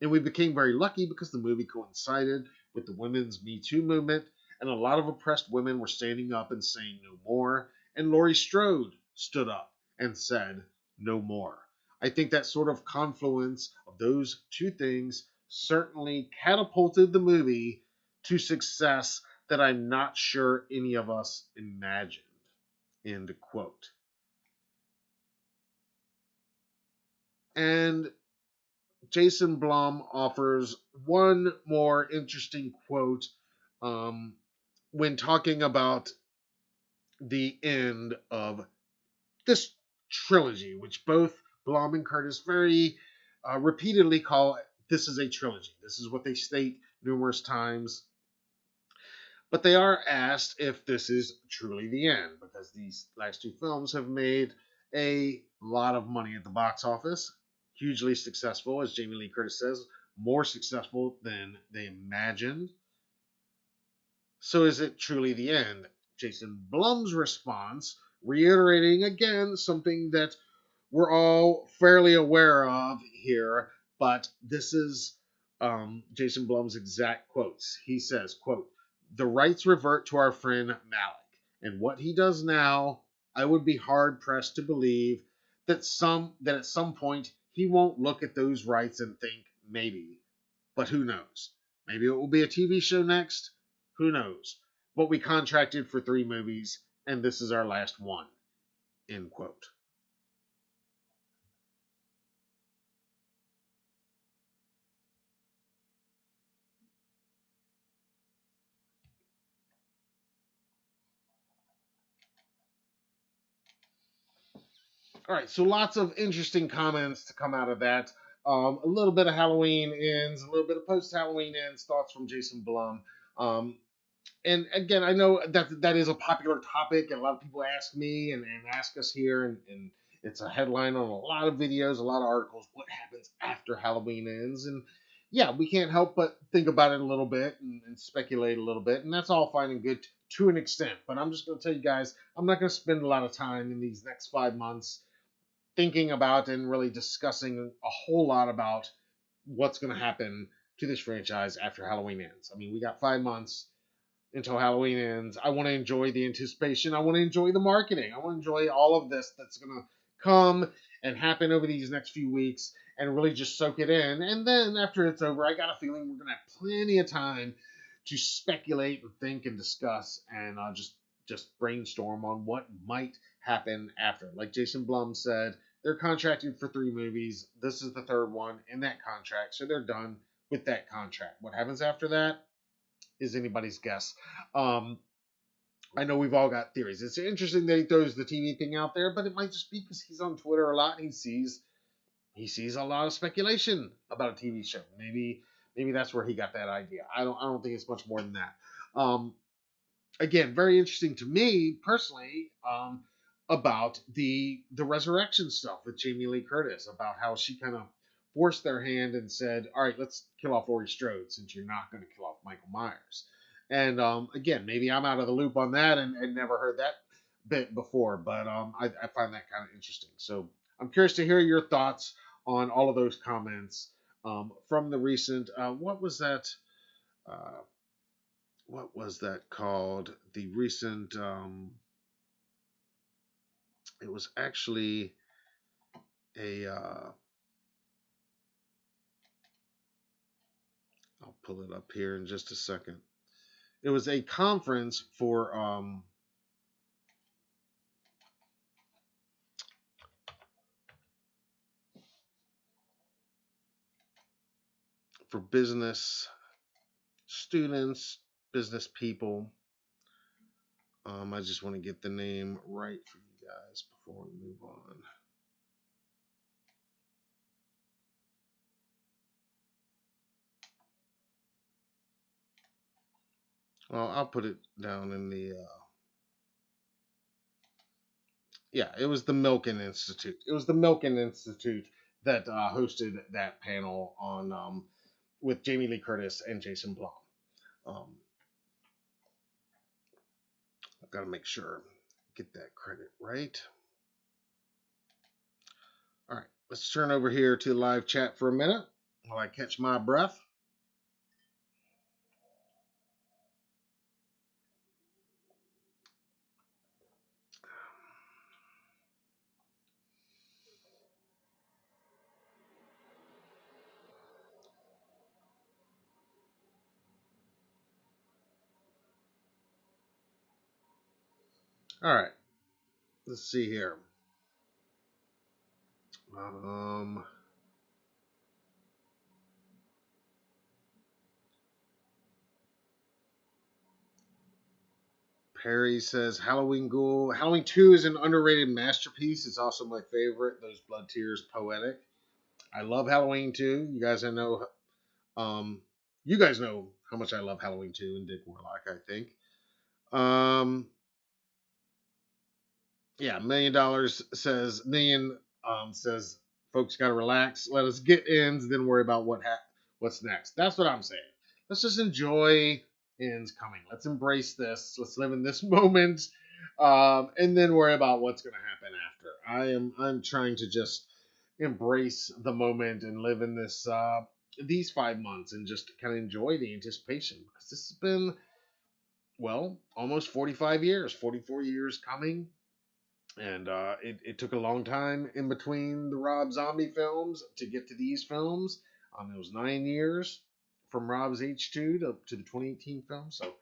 And we became very lucky because the movie coincided with the women's Me Too movement, and a lot of oppressed women were standing up and saying no more, and Laurie Strode stood up and said no more. I think that sort of confluence of those two things certainly catapulted the movie to success that I'm not sure any of us imagined." End quote. And Jason Blum offers one more interesting quote when talking about the end of this trilogy, which both Blum and Curtis very repeatedly call this is a trilogy. This is what they state numerous times. But they are asked if this is truly the end, because these last two films have made a lot of money at the box office. Hugely successful, as Jamie Lee Curtis says, more successful than they imagined. So is it truly the end? Jason Blum's response, reiterating again something that we're all fairly aware of here, but this is Jason Blum's exact quotes. He says, quote, "The rights revert to our friend Malik, and what he does now, I would be hard pressed to believe that at some point he won't look at those rights and think maybe, but who knows? Maybe it will be a TV show next. Who knows? But we contracted for 3 movies, and this is our last one." End quote. All right, so lots of interesting comments to come out of that. A little bit of Halloween ends, a little bit of post Halloween ends, thoughts from Jason Blum. And again, I know that is a popular topic, and a lot of people ask me and ask us here, and it's a headline on a lot of videos, a lot of articles. What happens after Halloween ends? And yeah, we can't help but think about it a little bit and speculate a little bit, and that's all fine and good to an extent. But I'm just going to tell you guys, I'm not going to spend a lot of time in these next 5 months thinking about and really discussing a whole lot about what's going to happen to this franchise after Halloween ends. I mean, we got 5 months until Halloween ends. I want to enjoy the anticipation. I want to enjoy the marketing. I want to enjoy all of this that's going to come and happen over these next few weeks and really just soak it in. And then after it's over, I got a feeling we're going to have plenty of time to speculate and think and discuss and just brainstorm on what might happen after. Like Jason Blum said, they're contracted for 3 movies. This is the third one in that contract, so they're done with that contract. What happens after that is anybody's guess. Um, I know we've all got theories. It's interesting that he throws the TV thing out there, but it might just be because he's on Twitter a lot and he sees a lot of speculation about a TV show. Maybe that's where he got that idea. I don't think it's much more than that. Again, very interesting to me personally, about the resurrection stuff with Jamie Lee Curtis, about how she kind of forced their hand and said, "All right, let's kill off Laurie Strode since you're not going to kill off Michael Myers." And again, maybe I'm out of the loop on that and never heard that bit before, but I find that kind of interesting. So I'm curious to hear your thoughts on all of those comments from the recent. Uh, what was that called? The recent. It was actually a. I'll pull it up here in just a second. It was a conference for business students, business people. I just want to get the name right for you guys before we move on. Well, I'll put it down in the. Yeah, it was the Milken Institute. It was the Milken Institute that hosted that panel on with Jamie Lee Curtis and Jason Blum. Um, I've got to make sure get that credit right. All right, let's turn over here to live chat for a minute while I catch my breath. All right, let's see here. Um, Perry says Halloween Ghoul. Halloween 2 is an underrated masterpiece. It's also my favorite. Those blood tears poetic. I love Halloween 2. Um you guys know how much I love Halloween 2 and Dick Warlock, I think. Um yeah, $1 million says million says folks gotta relax. Let us get ends, then worry about what's next. That's what I'm saying. Let's just enjoy ends coming. Let's embrace this. Let's live in this moment. And then worry about what's gonna happen after. I'm trying to just embrace the moment and live in this these 5 months and just kind of enjoy the anticipation because this has been almost 45 years, 44 years coming, and it took a long time in between the Rob Zombie films to get to these films. It was 9 years from Rob's H2 to the 2018 film, so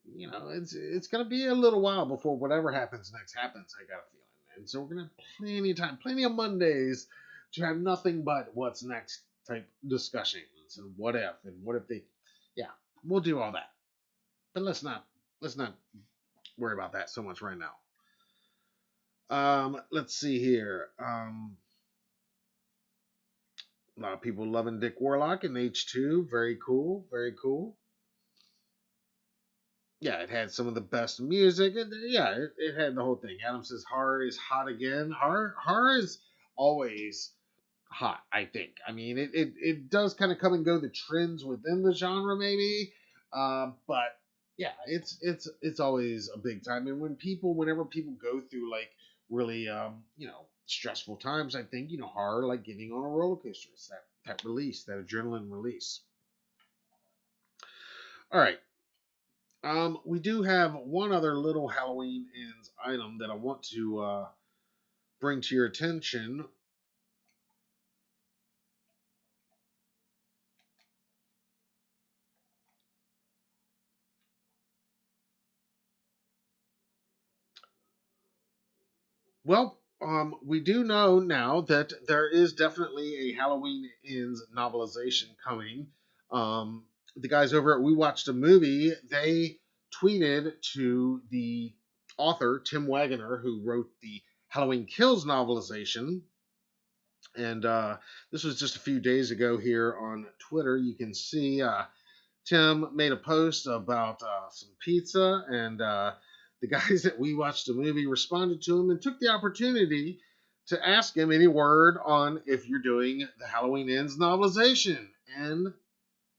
it's gonna be a little while before whatever happens next happens. I got a feeling, and so we're gonna have plenty of time, plenty of Mondays to have nothing but what's next type discussions and what if they, yeah, we'll do all that, but let's not worry about that so much right now. Let's see here. A lot of people loving Dick Warlock in H2. Very cool. Very cool. Yeah, it had some of the best music. It had the whole thing. Adam says horror is hot again. Horror is always hot, I think. I mean, it does kind of come and go the trends within the genre, maybe. But yeah, it's always a big time. And whenever people go through like really stressful times, I think, horror like getting on a roller coaster. It's that release, that adrenaline release. All right. We do have one other little Halloween ends item that I want to bring to your attention. Well, we do know now that there is definitely a Halloween Ends novelization coming. The guys over at We Watched a Movie, they tweeted to the author, Tim Wagoner, who wrote the Halloween Kills novelization. And this was just a few days ago here on Twitter. You can see Tim made a post about some pizza, and the guys that We Watched the Movie responded to him and took the opportunity to ask him any word on if you're doing the Halloween Ends novelization. And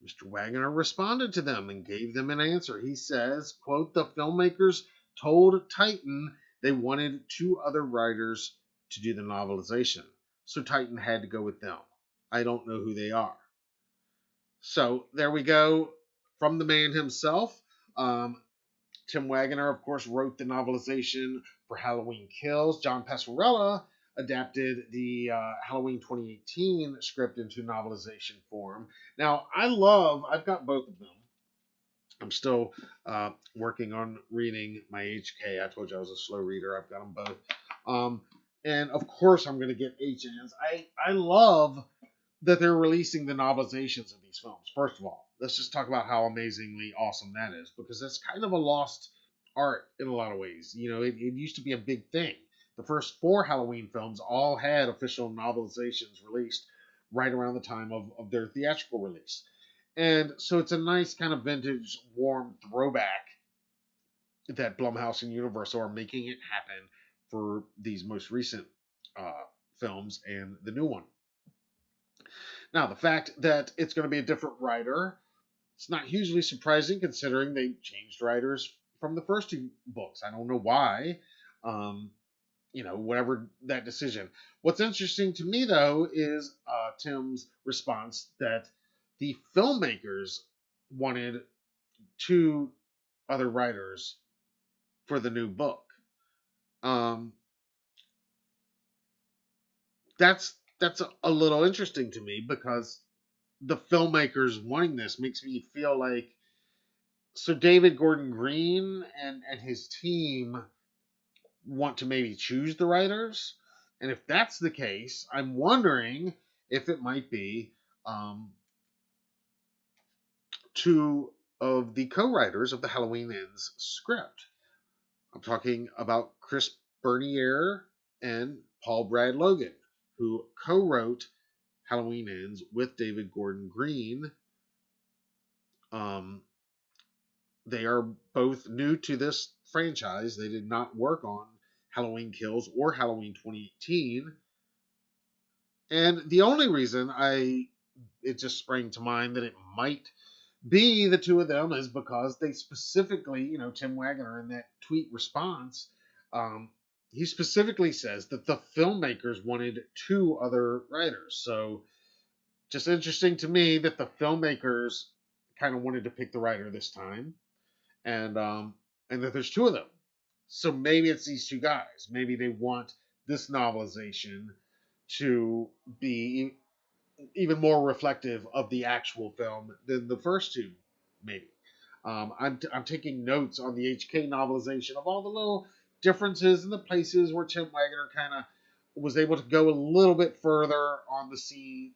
Mr. Wagner responded to them and gave them an answer. He says, quote, the filmmakers told Titan they wanted two other writers to do the novelization. So Titan had to go with them. I don't know who they are. So there we go from the man himself. Tim Wagoner, of course, wrote the novelization for Halloween Kills. John Passarella adapted the Halloween 2018 script into novelization form. Now, I've got both of them. I'm still working on reading my HK. I told you I was a slow reader. I've got them both. And of course, I'm going to get HNs. I love that they're releasing the novelizations of these films. First of all, let's just talk about how amazingly awesome that is, because that's kind of a lost art in a lot of ways. It used to be a big thing. The first four Halloween films all had official novelizations released right around the time of their theatrical release. And so it's a nice kind of vintage, warm throwback that Blumhouse and Universal are making it happen for these most recent films and the new one. Now, the fact that it's going to be a different writer, it's not hugely surprising considering they changed writers from the first two books. I don't know why. Whatever that decision. What's interesting to me, though, is Tim's response that the filmmakers wanted two other writers for the new book. That's a little interesting to me, because the filmmakers wanting this makes me feel like so David Gordon Green and his team want to maybe choose the writers. And if that's the case, I'm wondering if it might be two of the co-writers of the Halloween Ends script. I'm talking about Chris Bernier and Paul Brad Logan, who co-wrote Halloween Ends with David Gordon Green. They are both new to this franchise. They did not work on Halloween Kills or Halloween 2018. And the only reason it just sprang to mind that it might be the two of them is because they specifically, Tim Wagoner in that tweet response, he specifically says that the filmmakers wanted two other writers. So just interesting to me that the filmmakers kind of wanted to pick the writer this time, and that there's two of them. So maybe it's these two guys. Maybe they want this novelization to be even more reflective of the actual film than the first two, maybe. I'm taking notes on the HK novelization of all the little differences and the places where Tim Wagoner kind of was able to go a little bit further on the scene,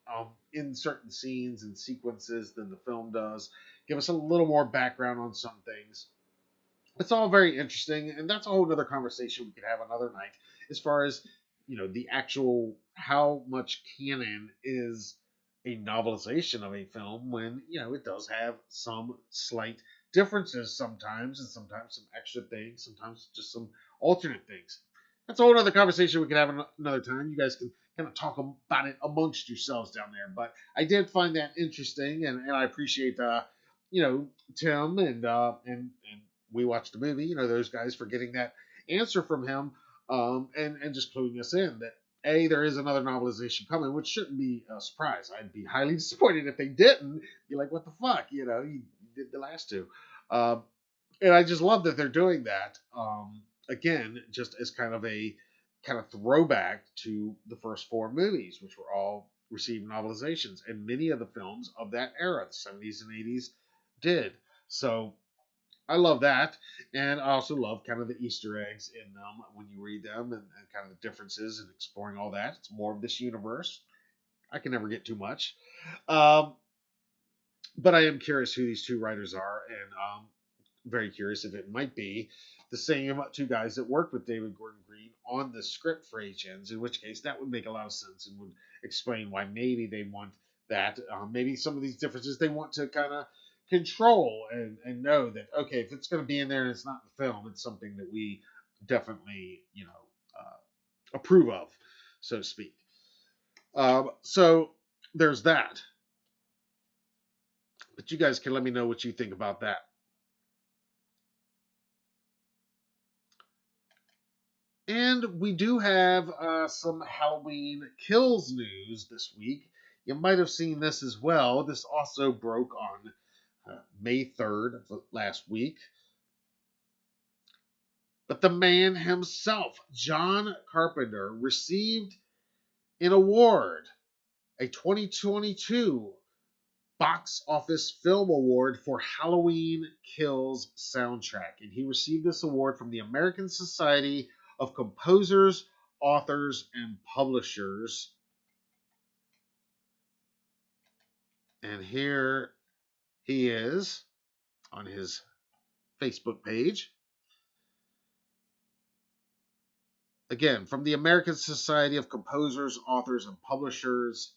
in certain scenes and sequences than the film does. Give us a little more background on some things. It's all very interesting, and that's a whole other conversation we could have another night, as far as the actual how much canon is a novelization of a film, when it does have some slight differences sometimes, and sometimes some extra things, sometimes just some alternate things. That's a whole other conversation we could have another time. You guys can kind of talk about it amongst yourselves down there. But I did find that interesting, and I appreciate Tim and We Watched the Movie, those guys, for getting that answer from him, and just cluing us in that there is another novelization coming, which shouldn't be a surprise. I'd be highly disappointed if they didn't. Be like, what the fuck? You did the last two. Um, and I just love that they're doing that. Again, just as kind of throwback to the first four movies, which were all received novelizations, and many of the films of that era, the 70s and 80s, did. So I love that, and I also love kind of the Easter eggs in them when you read them, and kind of the differences and exploring all that. It's more of this universe. I can never get too much. Um, but I am curious who these two writers are, and very curious if it might be the same two guys that worked with David Gordon Green on the script for HNs, in which case that would make a lot of sense and would explain why maybe they want that. Maybe some of these differences they want to kind of control and know that, okay, if it's going to be in there and it's not in the film, it's something that we definitely, approve of, so to speak. So there's that. But you guys can let me know what you think about that. And we do have some Halloween Kills news this week. You might have seen this as well. This also broke on May 3rd last week. But the man himself, John Carpenter, received an award, a 2022 Box Office Film Award for Halloween Kills soundtrack. And he received this award from the American Society of Composers, Authors, and Publishers. And here he is on his Facebook page. Again, from the American Society of Composers, Authors, and Publishers,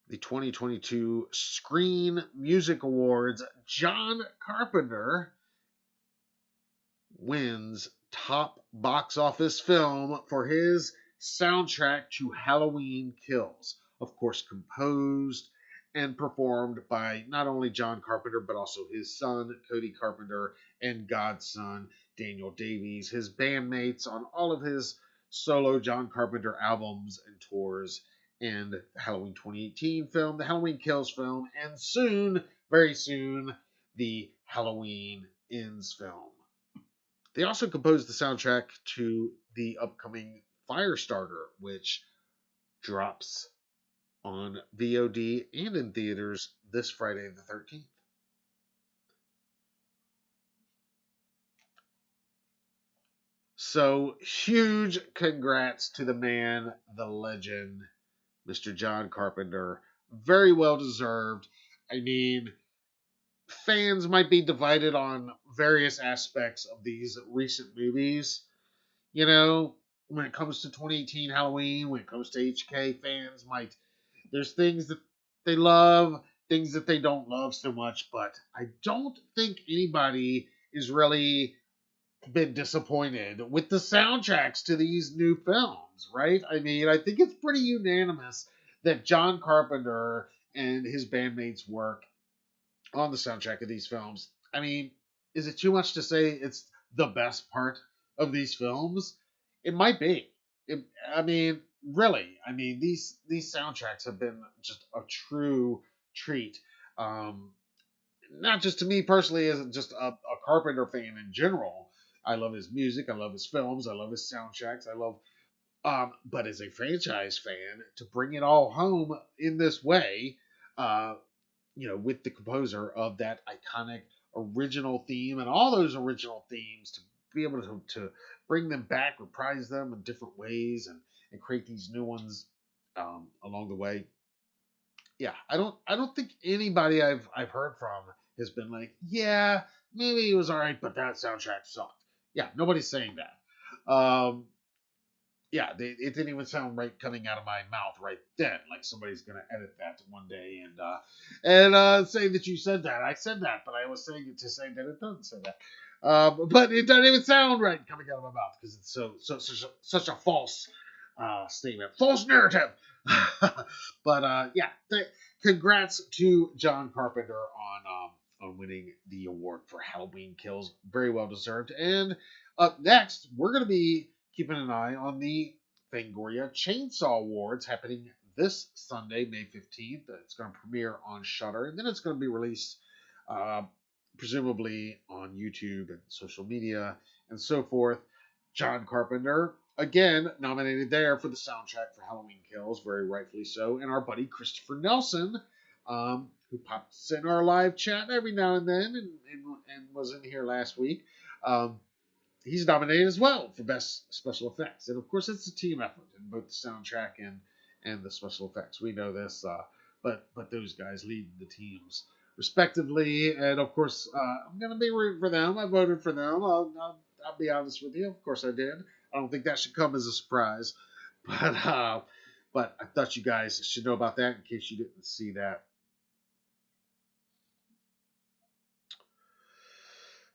the 2022 Screen Music Awards, John Carpenter wins top box office film for his soundtrack to Halloween Kills. Of course, composed and performed by not only John Carpenter, but also his son, Cody Carpenter, and godson, Daniel Davies, his bandmates on all of his solo John Carpenter albums and tours, and the Halloween 2018 film, the Halloween Kills film, and soon, very soon, the Halloween Ends film. They also composed the soundtrack to the upcoming Firestarter, which drops on VOD and in theaters this Friday the 13th. So, huge congrats to the man, the legend, Mr. John Carpenter. Very well deserved. I mean, fans might be divided on various aspects of these recent movies. You know, when it comes to 2018 Halloween, when it comes to HK, fans might, there's things that they love, things that they don't love so much, but I don't think anybody is really been disappointed with the soundtracks to these new films, right? I mean, I think it's pretty unanimous that John Carpenter and his bandmates work on the soundtrack of these films. I mean, is it too much to say it's the best part of these films? It might be. I mean, really. I mean, these soundtracks have been just a true treat. Not just to me personally, as just a Carpenter fan in general. I love his music. I love his films. I love his soundtracks. I love. But as a franchise fan, to bring it all home in this way, uh, with the composer of that iconic original theme and all those original themes, to be able to bring them back, reprise them in different ways, and create these new ones along the way. Yeah, I don't think anybody I've heard from has been like, yeah, maybe it was all right, but that soundtrack sucked. Yeah, nobody's saying that. Yeah, it didn't even sound right coming out of my mouth right then. Like somebody's gonna edit that one day and say that you said that. I said that, but I was saying it to say that it doesn't say that. But it doesn't even sound right coming out of my mouth because it's such a false statement, false narrative. But yeah, congrats to John Carpenter on winning the award for Halloween Kills. Very well deserved. And up next, we're gonna be keeping an eye on the Fangoria Chainsaw Awards happening this Sunday, May 15th. It's going to premiere on Shudder, and then it's going to be released uh, presumably on YouTube and social media and so forth. John Carpenter, again, nominated there for the soundtrack for Halloween Kills, very rightfully so. And our buddy Christopher Nelson, who pops in our live chat every now and then and was in here last week. He's nominated as well for Best Special Effects. And of course, it's a team effort in both the soundtrack and the special effects. We know this, but those guys lead the teams respectively. And of course, I'm going to be rooting for them. I voted for them. I'll be honest with you. Of course, I did. I don't think that should come as a surprise, but I thought you guys should know about that in case you didn't see that.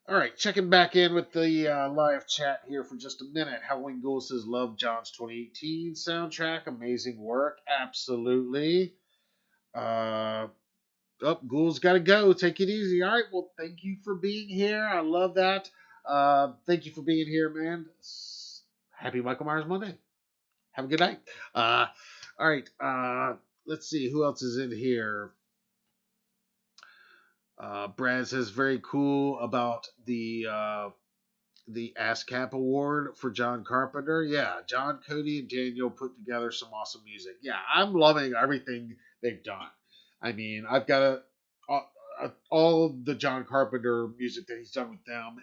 All right, checking back in with the live chat here for just a minute. Halloween Ghoul says, love John's 2018 soundtrack. Amazing work. Absolutely. Ghoul's got to go. Take it easy. All right, well, thank you for being here. I love that. Thank you for being here, man. Happy Michael Myers Monday. Have a good night. All right, let's see. Who else is in here? Brad says very cool about the ASCAP award for John Carpenter. Yeah, John, Cody, and Daniel put together some awesome music. Yeah, I'm loving everything they've done. I mean, I've got all the John Carpenter music that he's done with them,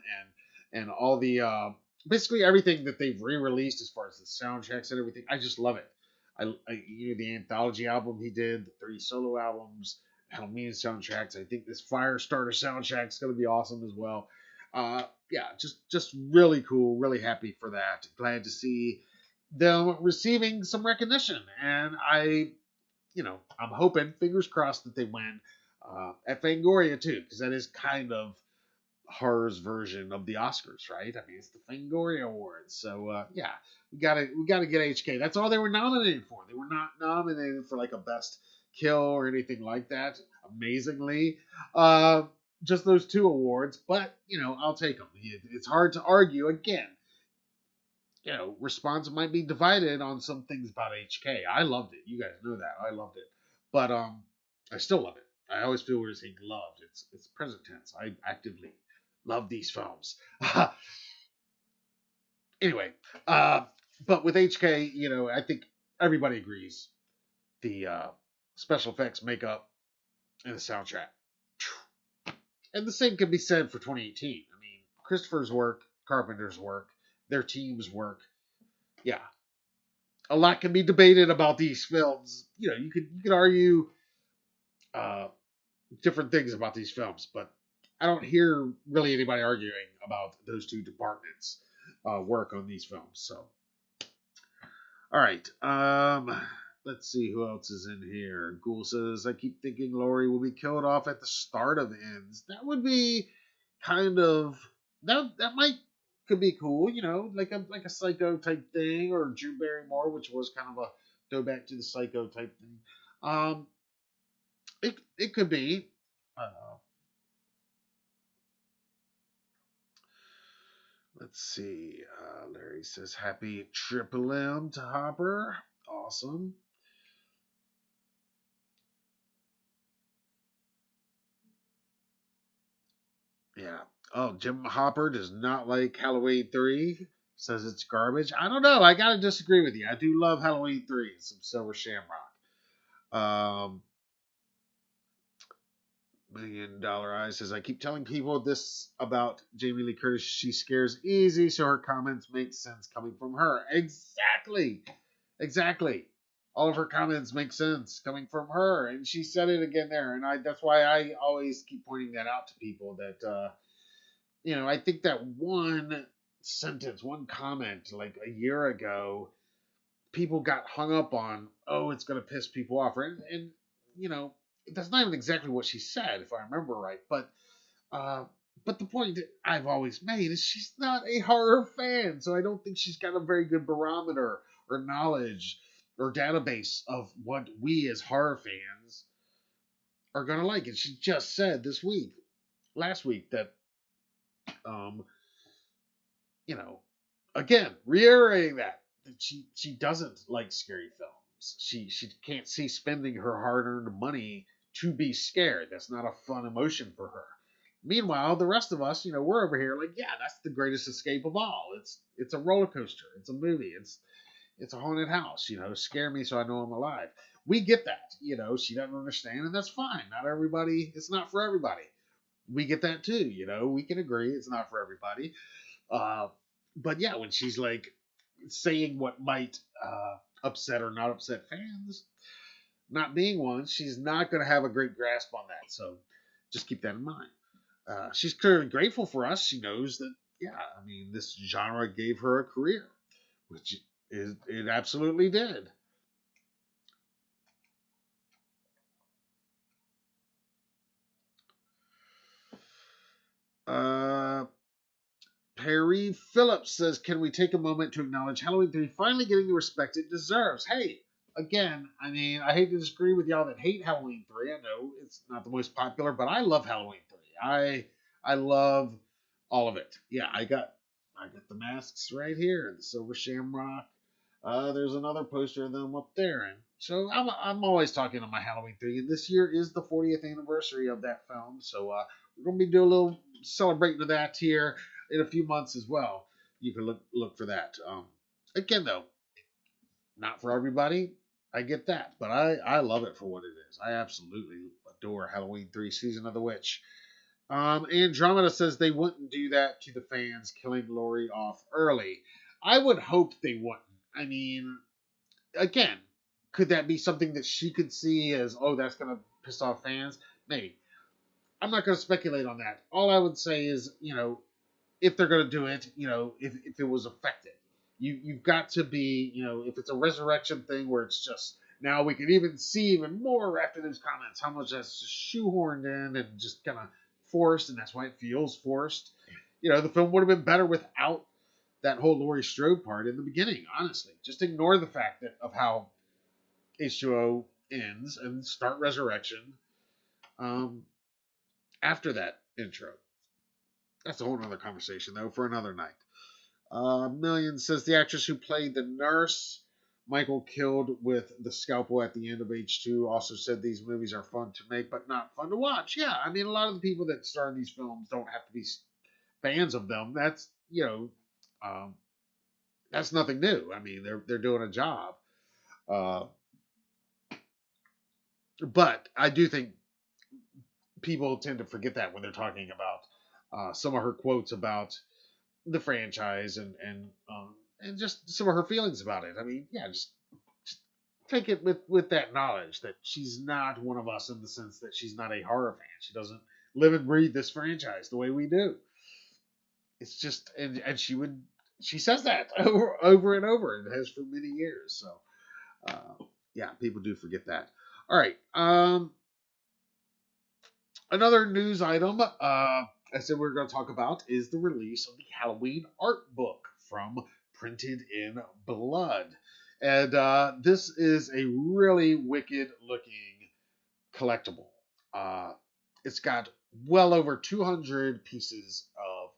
and all the basically everything that they've re-released as far as the soundtracks and everything. I just love it. The anthology album he did, the 3 solo albums, Halloween soundtracks. I think this Firestarter soundtrack is going to be awesome as well. Yeah, just really cool. Really happy for that. Glad to see them receiving some recognition, and I'm hoping, fingers crossed, that they win at Fangoria too, because that is kind of horror's version of the Oscars, right? I mean, it's the Fangoria Awards, so yeah, we gotta get HK. That's all they were nominated for. They were not nominated for like a best kill or anything like that. Amazingly, just those 2 awards, but I'll take them. It's hard to argue. Again, response might be divided on some things about HK. I loved it. You guys know that. I loved it, but I still love it. I always feel we're saying loved. It's present tense. I actively love these films. Anyway, but with HK, I think everybody agrees the special effects, makeup, and the soundtrack. And the same can be said for 2018. I mean, Christopher's work, Carpenter's work, their team's work. Yeah. A lot can be debated about these films. You could argue different things about these films, but I don't hear really anybody arguing about those 2 departments' work on these films. So, all right. Let's see who else is in here. Ghoul says, I keep thinking Laurie will be killed off at the start of Ends. That would be kind of that could be cool, like a Psycho type thing, or Drew Barrymore, which was kind of a go back to the Psycho type thing. It could be. Let's see. Larry says, happy Triple M to Hopper. Awesome. Yeah. Oh, Jim Hopper does not like Halloween 3. Says it's garbage. I don't know. I gotta disagree with you. I do love Halloween 3 and some Silver Shamrock. $1 Million Eyes says, I keep telling people this about Jamie Lee Curtis. She scares easy, so her comments make sense coming from her. Exactly. All of her comments make sense coming from her, and she said it again there. And that's why I always keep pointing that out to people. That I think that one sentence, one comment, like a year ago, people got hung up on. Oh, it's going to piss people off, and that's not even exactly what she said, if I remember right. But the point that I've always made is she's not a horror fan, so I don't think she's got a very good barometer or knowledge or database of what we as horror fans are gonna like. And she just said last week, that again, reiterating that she doesn't like scary films. She can't see spending her hard-earned money to be scared. That's not a fun emotion for her. Meanwhile, the rest of us, we're over here like, yeah, that's the greatest escape of all. It's a roller coaster. It's a movie. It's a haunted house. Scare me so I know I'm alive. We get that. She doesn't understand, and that's fine. Not everybody. It's not for everybody. We get that too. We can agree it's not for everybody. Uh, but yeah, when she's like saying what might upset or not upset fans, not being one, she's not going to have a great grasp on that. So just keep that in mind. She's clearly grateful for us. She knows that, yeah, I mean, this genre gave her a career, which it absolutely did. Uh, Perry Phillips says, "Can we take a moment to acknowledge Halloween 3 finally getting the respect it deserves?" Hey, again, I mean, I hate to disagree with y'all that hate Halloween 3. I know it's not the most popular, but I love Halloween 3. I love all of it. Yeah, I got the masks right here, the Silver Shamrock. There's another poster of them up there, and so I'm always talking on my Halloween 3, and this year is the 40th anniversary of that film, so we're gonna be doing a little celebrating of that here in a few months as well. You can look for that. Again, though, not for everybody. I get that, but I love it for what it is. I absolutely adore Halloween 3 Season of the Witch. Andromeda says they wouldn't do that to the fans, killing Laurie off early. I would hope they wouldn't. I mean, again, could that be something that she could see as, oh, that's going to piss off fans? Maybe. I'm not going to speculate on that. All I would say is, if they're going to do it, if it was effective. You've got to be, if it's a resurrection thing where it's just, now we can even see even more after those comments, how much that's just shoehorned in and just kind of forced, and that's why it feels forced. The film would have been better without that whole Laurie Strode part in the beginning, honestly. Just ignore the fact of how H2O ends and start Resurrection after that intro. That's a whole other conversation, though, for another night. Million says the actress who played the nurse Michael killed with the scalpel at the end of H2 also said these movies are fun to make, but not fun to watch. Yeah, I mean, a lot of the people that star in these films don't have to be fans of them. That's, that's nothing new. I mean, they're doing a job. But I do think people tend to forget that when they're talking about some of her quotes about the franchise and just some of her feelings about it. I mean, yeah, just take it with that knowledge that she's not one of us in the sense that she's not a horror fan. She doesn't live and breathe this franchise the way we do. It's just and she says that over and over and has for many years. So yeah, people do forget that. All right. Another news item I said we're going to talk about is the release of the Halloween art book from Printed in Blood. And this is a really wicked looking collectible. It's got well over 200 pieces of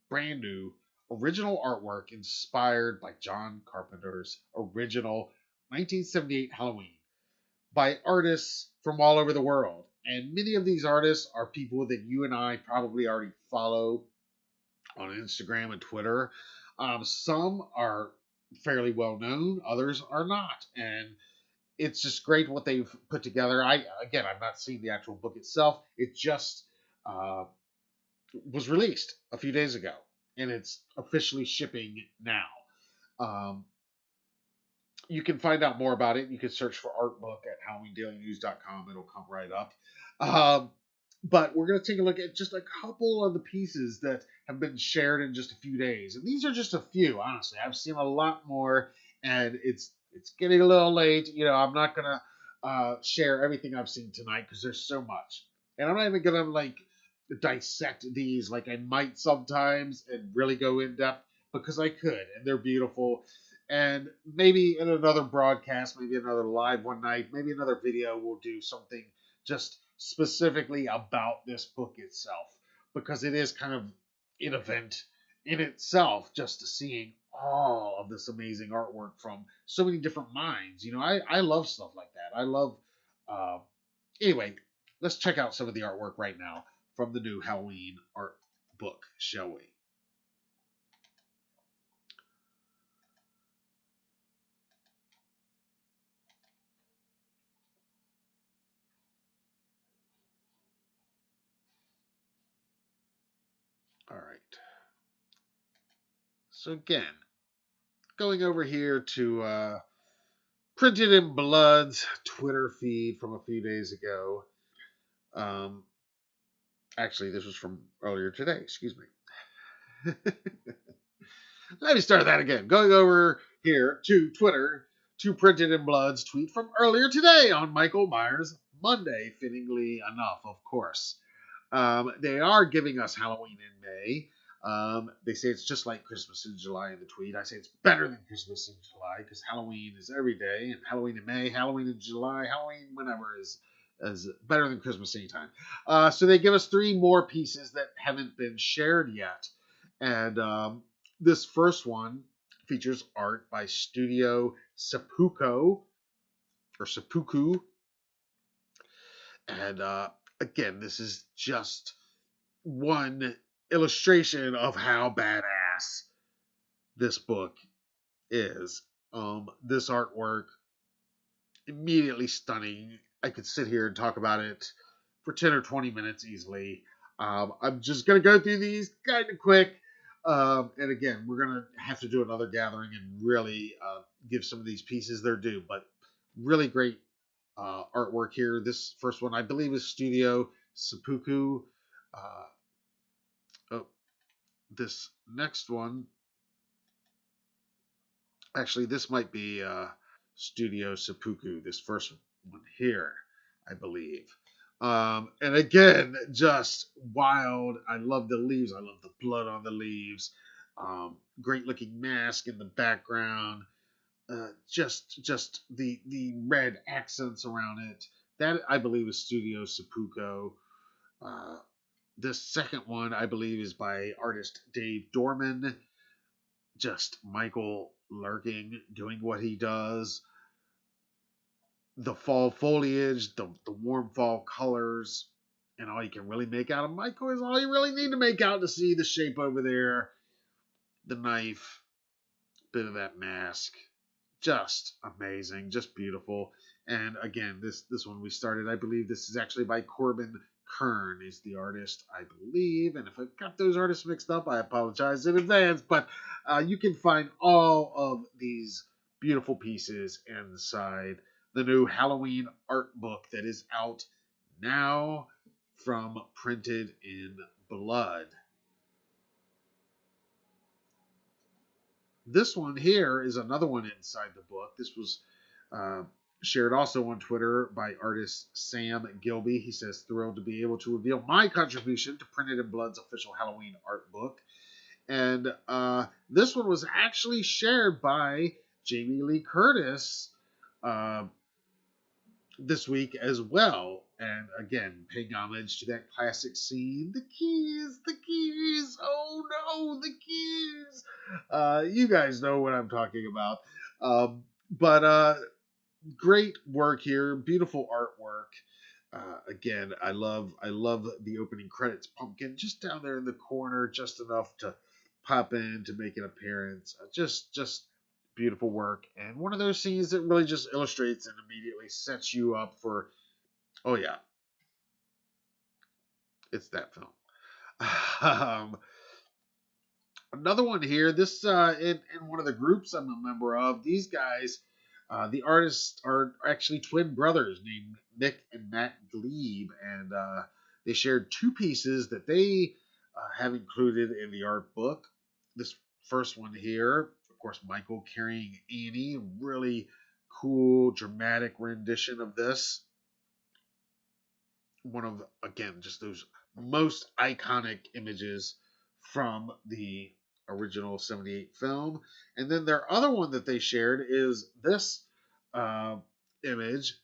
brand new original artwork inspired by John Carpenter's original 1978 Halloween by artists from all over the world. And many of these artists are people that you and I probably already follow on Instagram and Twitter. Some are fairly well known, others are not. And it's just great what they've put together. I've not seen the actual book itself. It just was released a few days ago, and it's officially shipping now. Um, you can find out more about it. You can search for art book at HalloweenDailyNews.com. It'll come right up. But we're going to take a look at just a couple of the pieces that have been shared in just a few days. And these are just a few, honestly. I've seen a lot more, and it's getting a little late. I'm not going to share everything I've seen tonight because there's so much. And I'm not even going to dissect these like I might sometimes and really go in depth because I could, and they're beautiful. And maybe in another broadcast, maybe another live one night, maybe another video, we'll do something just specifically about this book itself, because it is kind of an event in itself just seeing all of this amazing artwork from so many different minds. I love stuff like that. I love. Uh, anyway, let's check out some of the artwork right now from the new Halloween art book, shall we? All right. So again, going over here to Printed in Blood's Twitter feed from a few days ago. Um, Actually, this was from earlier today. Excuse me. Let me start that again. Going over here to Twitter to Printed in Blood's tweet from earlier today on Michael Myers Monday, fittingly enough, of course. They are giving us Halloween in May. They say it's just like Christmas in July in the tweet. I say it's better than Christmas in July because Halloween is every day, and Halloween in May, Halloween in July, Halloween whenever is better than Christmas anytime. So they give us 3 more pieces that haven't been shared yet, and this first one features art by Studio Seppuku or Seppuku, and again, this is just one illustration of how badass this book is. This artwork, immediately stunning. I could sit here and talk about it for 10 or 20 minutes easily. I'm just going to go through these kind of quick. And again, we're going to have to do another gathering and really give some of these pieces their due. But really great artwork here. This first one, I believe, is Studio Seppuku. Oh, this next one, actually, this might be Studio Seppuku, this first one here, I believe. And again, just wild. I love the leaves. I love the blood on the leaves. Great looking mask in the background. Just the red accents around it. That I believe is Studio Seppuku. Uh, this second one, I believe, is by artist Dave Dorman. Just Michael lurking, doing what he does. The fall foliage, the warm fall colors, and all you can really make out of Michael is all you really need to make out to see the shape over there, the knife, bit of that mask. Just amazing, just beautiful. And again, this one we started, I believe this is actually by Corbin Kern is the artist, I believe. And if I've got those artists mixed up, I apologize in advance. But you can find all of these beautiful pieces inside the new Halloween art book that is out now from Printed in Blood. This one here is another one inside the book. This was uh, shared also on Twitter by artist Sam Gilby. He says, thrilled to be able to reveal my contribution to Printed in Blood's official Halloween art book. And this one was actually shared by Jamie Lee Curtis this week as well. And again, paying homage to that classic scene, the keys, oh no, the keys. You guys know what I'm talking about. But great work here, beautiful artwork. Again, I love the opening credits pumpkin just down there in the corner, just enough to pop in to make an appearance. Just beautiful work, and one of those scenes that really just illustrates and immediately sets you up for, oh yeah, it's that film. um, Another one here. This in one of the groups I'm a member of. These guys, the artists are actually twin brothers named Nick and Matt Glebe, and they shared 2 pieces that they have included in the art book. This first one here, of course, Michael carrying Annie. Really cool, dramatic rendition of this. One of, again, just those most iconic images from the original 78 film. And then their other one that they shared is this image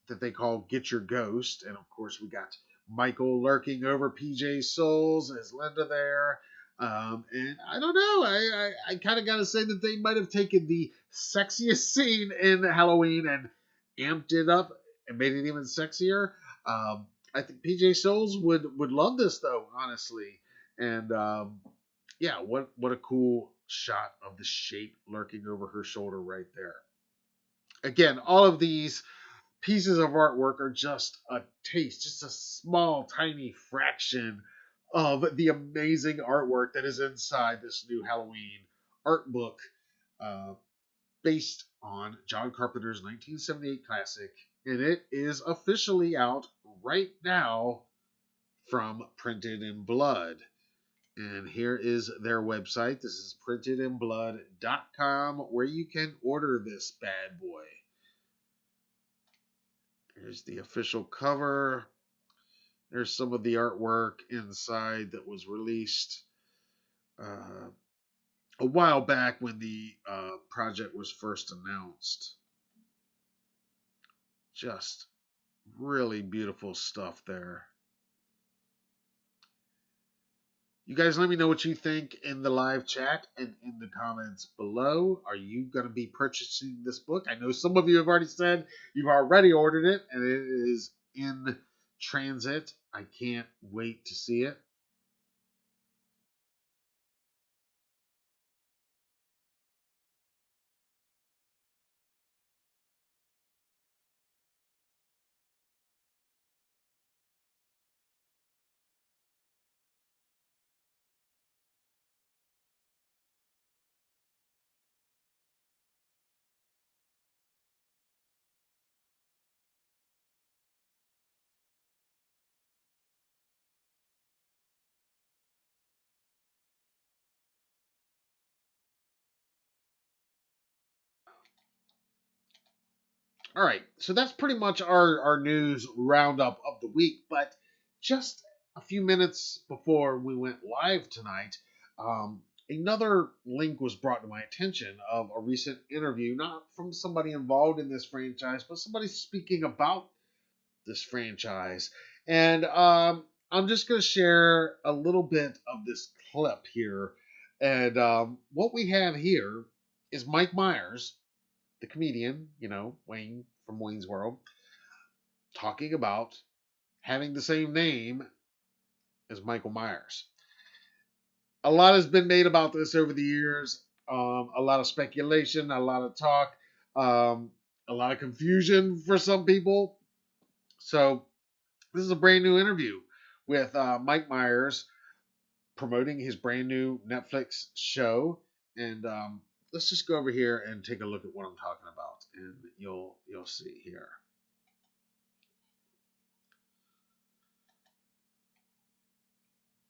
that they call Get Your Ghost. And of course, we got Michael lurking over PJ Souls as Linda there. And I don't know. I kind of got to say that they might have taken the sexiest scene in Halloween and amped it up and made it even sexier. I think PJ Souls would love this though, honestly. And yeah, what a cool shot of the shape lurking over her shoulder right there. Again, all of these pieces of artwork are just a taste, just a small, tiny fraction of the amazing artwork that is inside this new Halloween art book uh, based on John Carpenter's 1978 classic. And it is officially out right now from Printed in Blood. And here is their website. This is printedinblood.com, where you can order this bad boy. Here's the official cover. There's some of the artwork inside that was released a while back when the project was first announced. Just really beautiful stuff there. You guys let me know what you think in the live chat and in the comments below. Are you going to be purchasing this book? I know some of you have already said you've already ordered it and it is in transit. I can't wait to see it. All right, so that's pretty much our news roundup of the week. But just a few minutes before we went live tonight, another link was brought to my attention of a recent interview, not from somebody involved in this franchise, but somebody speaking about this franchise. And I'm just going to share a little bit of this clip here. And what we have here is Mike Myers, the comedian, Wayne from Wayne's World, talking about having the same name as Michael Myers. A lot has been made about this over the years. A lot of speculation, a lot of talk, a lot of confusion for some people. So this is a brand new interview with Mike Myers promoting his brand new Netflix show. And let's just go over here and take a look at what I'm talking about, and you'll see here.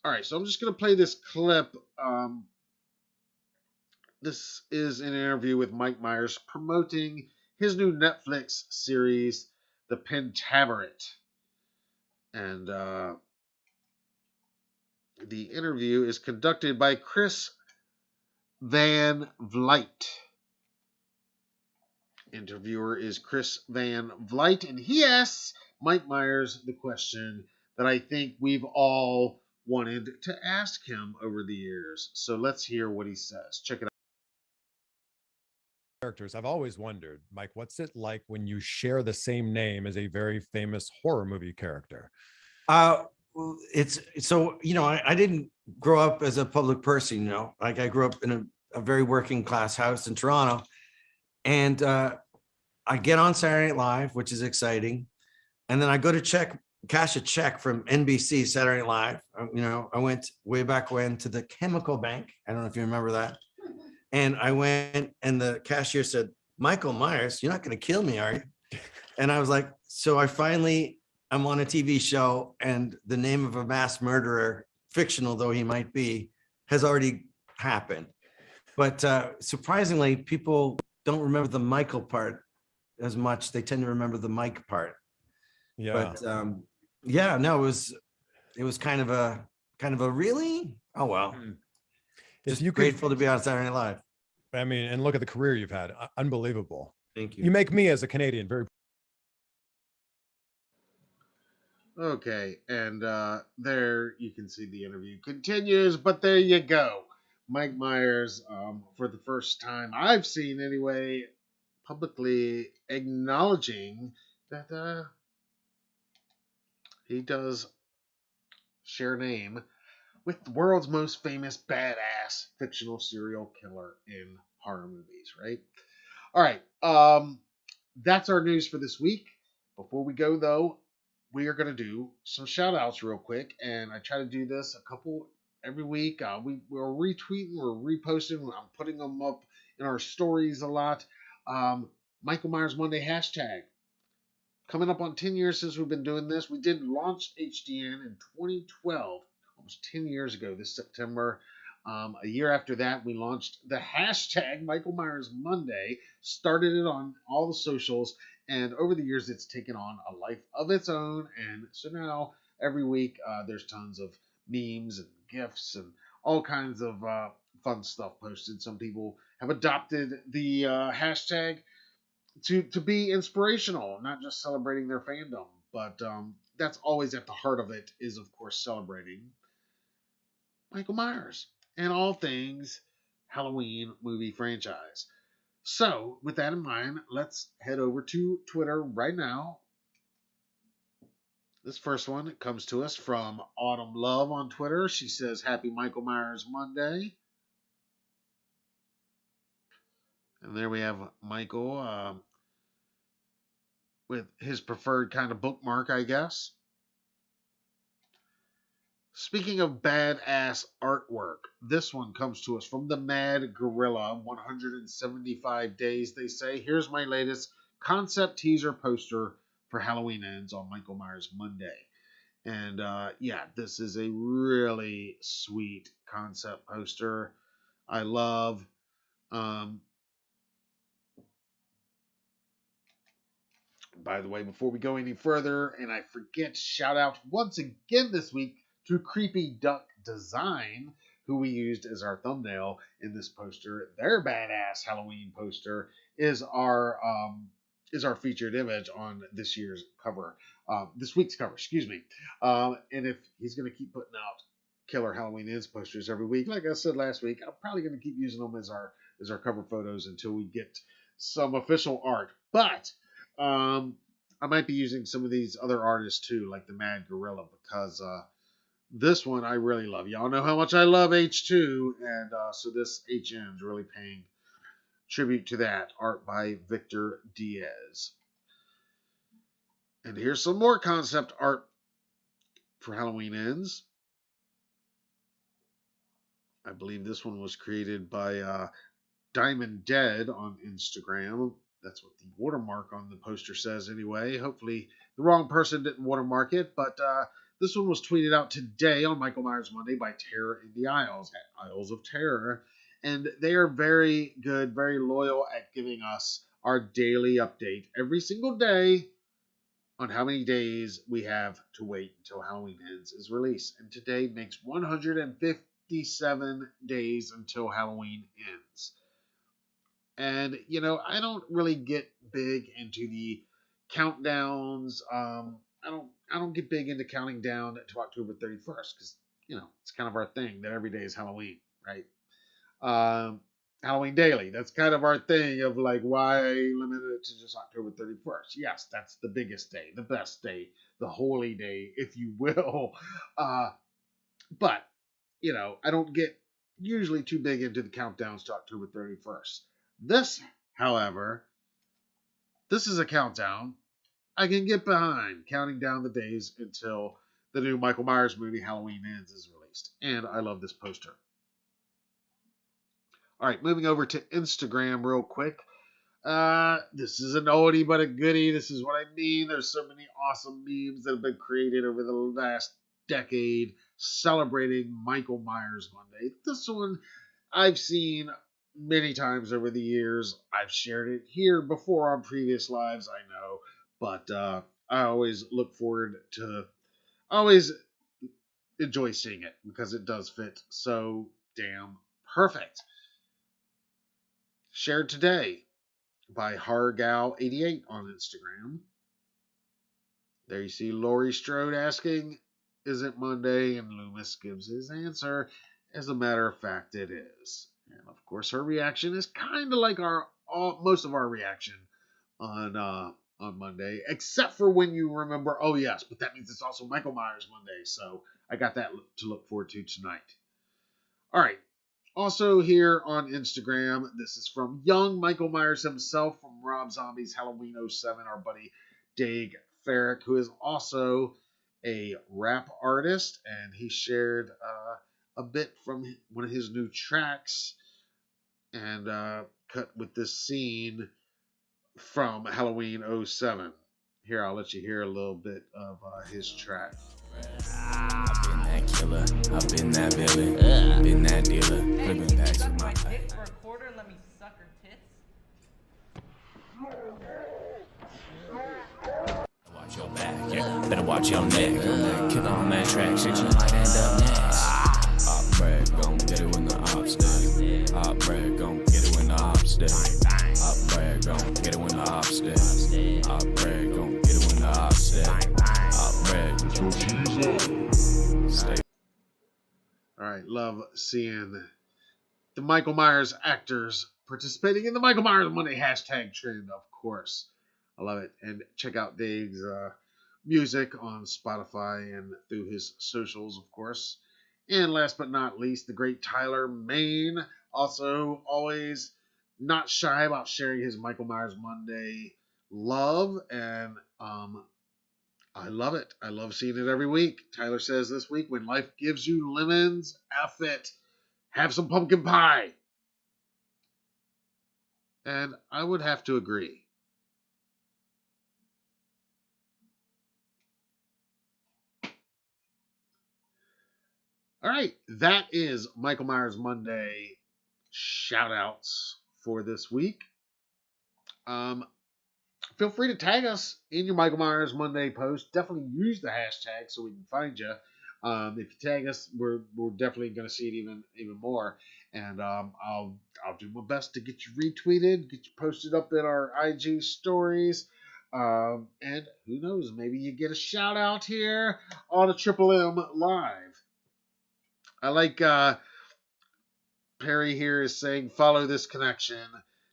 All right, so I'm just going to play this clip. This is an interview with Mike Myers promoting his new Netflix series, The Pentaverate. And the interview is conducted by Chris Van Vliet. Interviewer is Chris Van Vliet, and he asks Mike Myers the question that I think we've all wanted to ask him over the years. So let's hear what he says. Check it out. Characters, I've always wondered, Mike, what's it like when you share the same name as a very famous horror movie character? It's so, I didn't grow up as a public person, like I grew up in a very working class house in Toronto, and I get on Saturday Night Live, which is exciting, and then I go to cash a check from NBC Saturday Night Live. I went way back when to the Chemical Bank. I don't know if you remember that. And I went, and the cashier said, "Michael Myers, you're not going to kill me, are you?" And I was like, so I'm on a TV show, and the name of a mass murderer, fictional though he might be, has already happened. But surprisingly, people don't remember the Michael part as much. They tend to remember the Mike part. Yeah. But no, it was kind of a really? Oh, well. Just grateful to be on Saturday Night Live. I mean, and look at the career you've had. Unbelievable. Thank you. You make me as a Canadian very. Okay, and there you can see the interview continues, but there you go. Mike Myers, for the first time I've seen anyway, publicly acknowledging that he does share name with the world's most famous badass fictional serial killer in horror movies, right? All right, that's our news for this week. Before we go, though, we are going to do some shout outs real quick. And I try to do this a couple every week. We're retweeting, we're reposting, I'm putting them up in our stories a lot. Michael Myers Monday hashtag. Coming up on 10 years since we've been doing this. We did launch HDN in 2012, almost 10 years ago this September. A year after that, we launched the hashtag Michael Myers Monday, started it on all the socials, and over the years, it's taken on a life of its own. And so now, every week, there's tons of memes and GIFs and all kinds of fun stuff posted. Some people have adopted the hashtag to be inspirational, not just celebrating their fandom. But that's always at the heart of it, is of course celebrating Michael Myers and all things Halloween movie franchise. So, with that in mind, let's head over to Twitter right now. This first one comes to us from Autumn Love on Twitter. She says, "Happy Michael Myers Monday." And there we have Michael with his preferred kind of bookmark, I guess. Speaking of badass artwork, this one comes to us from the Mad Gorilla. 175 days, they say. Here's my latest concept teaser poster for Halloween Ends on Michael Myers Monday. And yeah, this is a really sweet concept poster. I love. By the way, before we go any further, and I forget, shout out once again this week to Creepy Duck Design, who we used as our thumbnail in this poster. Their badass Halloween poster is our featured image on this year's cover, this week's cover, excuse me. And if he's going to keep putting out killer Halloween Ends posters every week, like I said last week, I'm probably going to keep using them as our cover photos until we get some official art. But I might be using some of these other artists too, like the Mad Gorilla, because this one I really love. Y'all know how much I love H2, and so this HN is really paying tribute to that. Art by Victor Diaz. And here's some more concept art for Halloween Ends. I believe this one was created by Diamond Dead on Instagram. That's what the watermark on the poster says anyway. Hopefully the wrong person didn't watermark it, but this one was tweeted out today on Michael Myers Monday by Terror in the Isles, at Isles of Terror. And they are very good, very loyal at giving us our daily update every single day on how many days we have to wait until Halloween Ends is released. And today makes 157 days until Halloween ends. And you know, I don't really get big into the countdowns. I don't get big into counting down to October 31st because you know it's kind of our thing that every day is Halloween, right? Halloween Daily. That's kind of our thing of like why limit it to just October 31st. Yes, that's the biggest day, the best day, the holy day, if you will. But you know, I don't get usually too big into the countdowns to October 31st. This, however, this is a countdown I can get behind, counting down the days until the new Michael Myers movie Halloween Ends is released. And I love this poster. All right, moving over to Instagram real quick. This is an oldie but a goodie. This is what I mean. There's so many awesome memes that have been created over the last decade celebrating Michael Myers Monday. This one I've seen many times over the years. I've shared it here before on previous lives, I know, but I always look forward to, always enjoy seeing it because it does fit so damn perfect. Shared today by HorrorGal88 on Instagram. There you see Laurie Strode asking, is it Monday? And Loomis gives his answer. As a matter of fact, it is. And of course, her reaction is kind of like most of our reaction on Monday, except for when you remember, oh yes, but that means it's also Michael Myers Monday. So I got that to look forward to tonight. All right. Also here on Instagram, this is from young Michael Myers himself from Rob Zombie's Halloween 07, our buddy Dave Farrick, who is also a rap artist, and he shared a bit from one of his new tracks and cut with this scene from Halloween 07. Here, I'll let you hear a little bit of his track. I've been that killer, I've been that villain, been that dealer, flipping packs with my tit for a quarter and let me suck her tits? Watch your back, yeah. Better watch your neck. I'm that killer on that track, shit, you might end up next. Op Brad, gon' get it when the ops dead. Op Brad, gon' get it when the ops dead. Op Brad, gon' get it when the ops dead. Op Brad, gon' get it when the ops dead. Op Brad, stay. All right, love seeing the Michael Myers actors participating in the Michael Myers Monday hashtag trend, of course. I love it. And check out Dave's music on Spotify and through his socials, of course. And last but not least, the great Tyler Main, also always not shy about sharing his Michael Myers Monday love. And I love it. I love seeing it every week. Tyler says this week, when life gives you lemons, F it. Have some pumpkin pie. And I would have to agree. All right, that is Michael Myers Monday shoutouts for this week. Feel free to tag us in your Michael Myers Monday post. Definitely use the hashtag so we can find you. If you tag us, we're definitely going to see it even more. And I'll do my best to get you retweeted, get you posted up in our IG stories. And who knows, maybe you get a shout out here on a Triple M Live. I like Perry here is saying, follow this connection.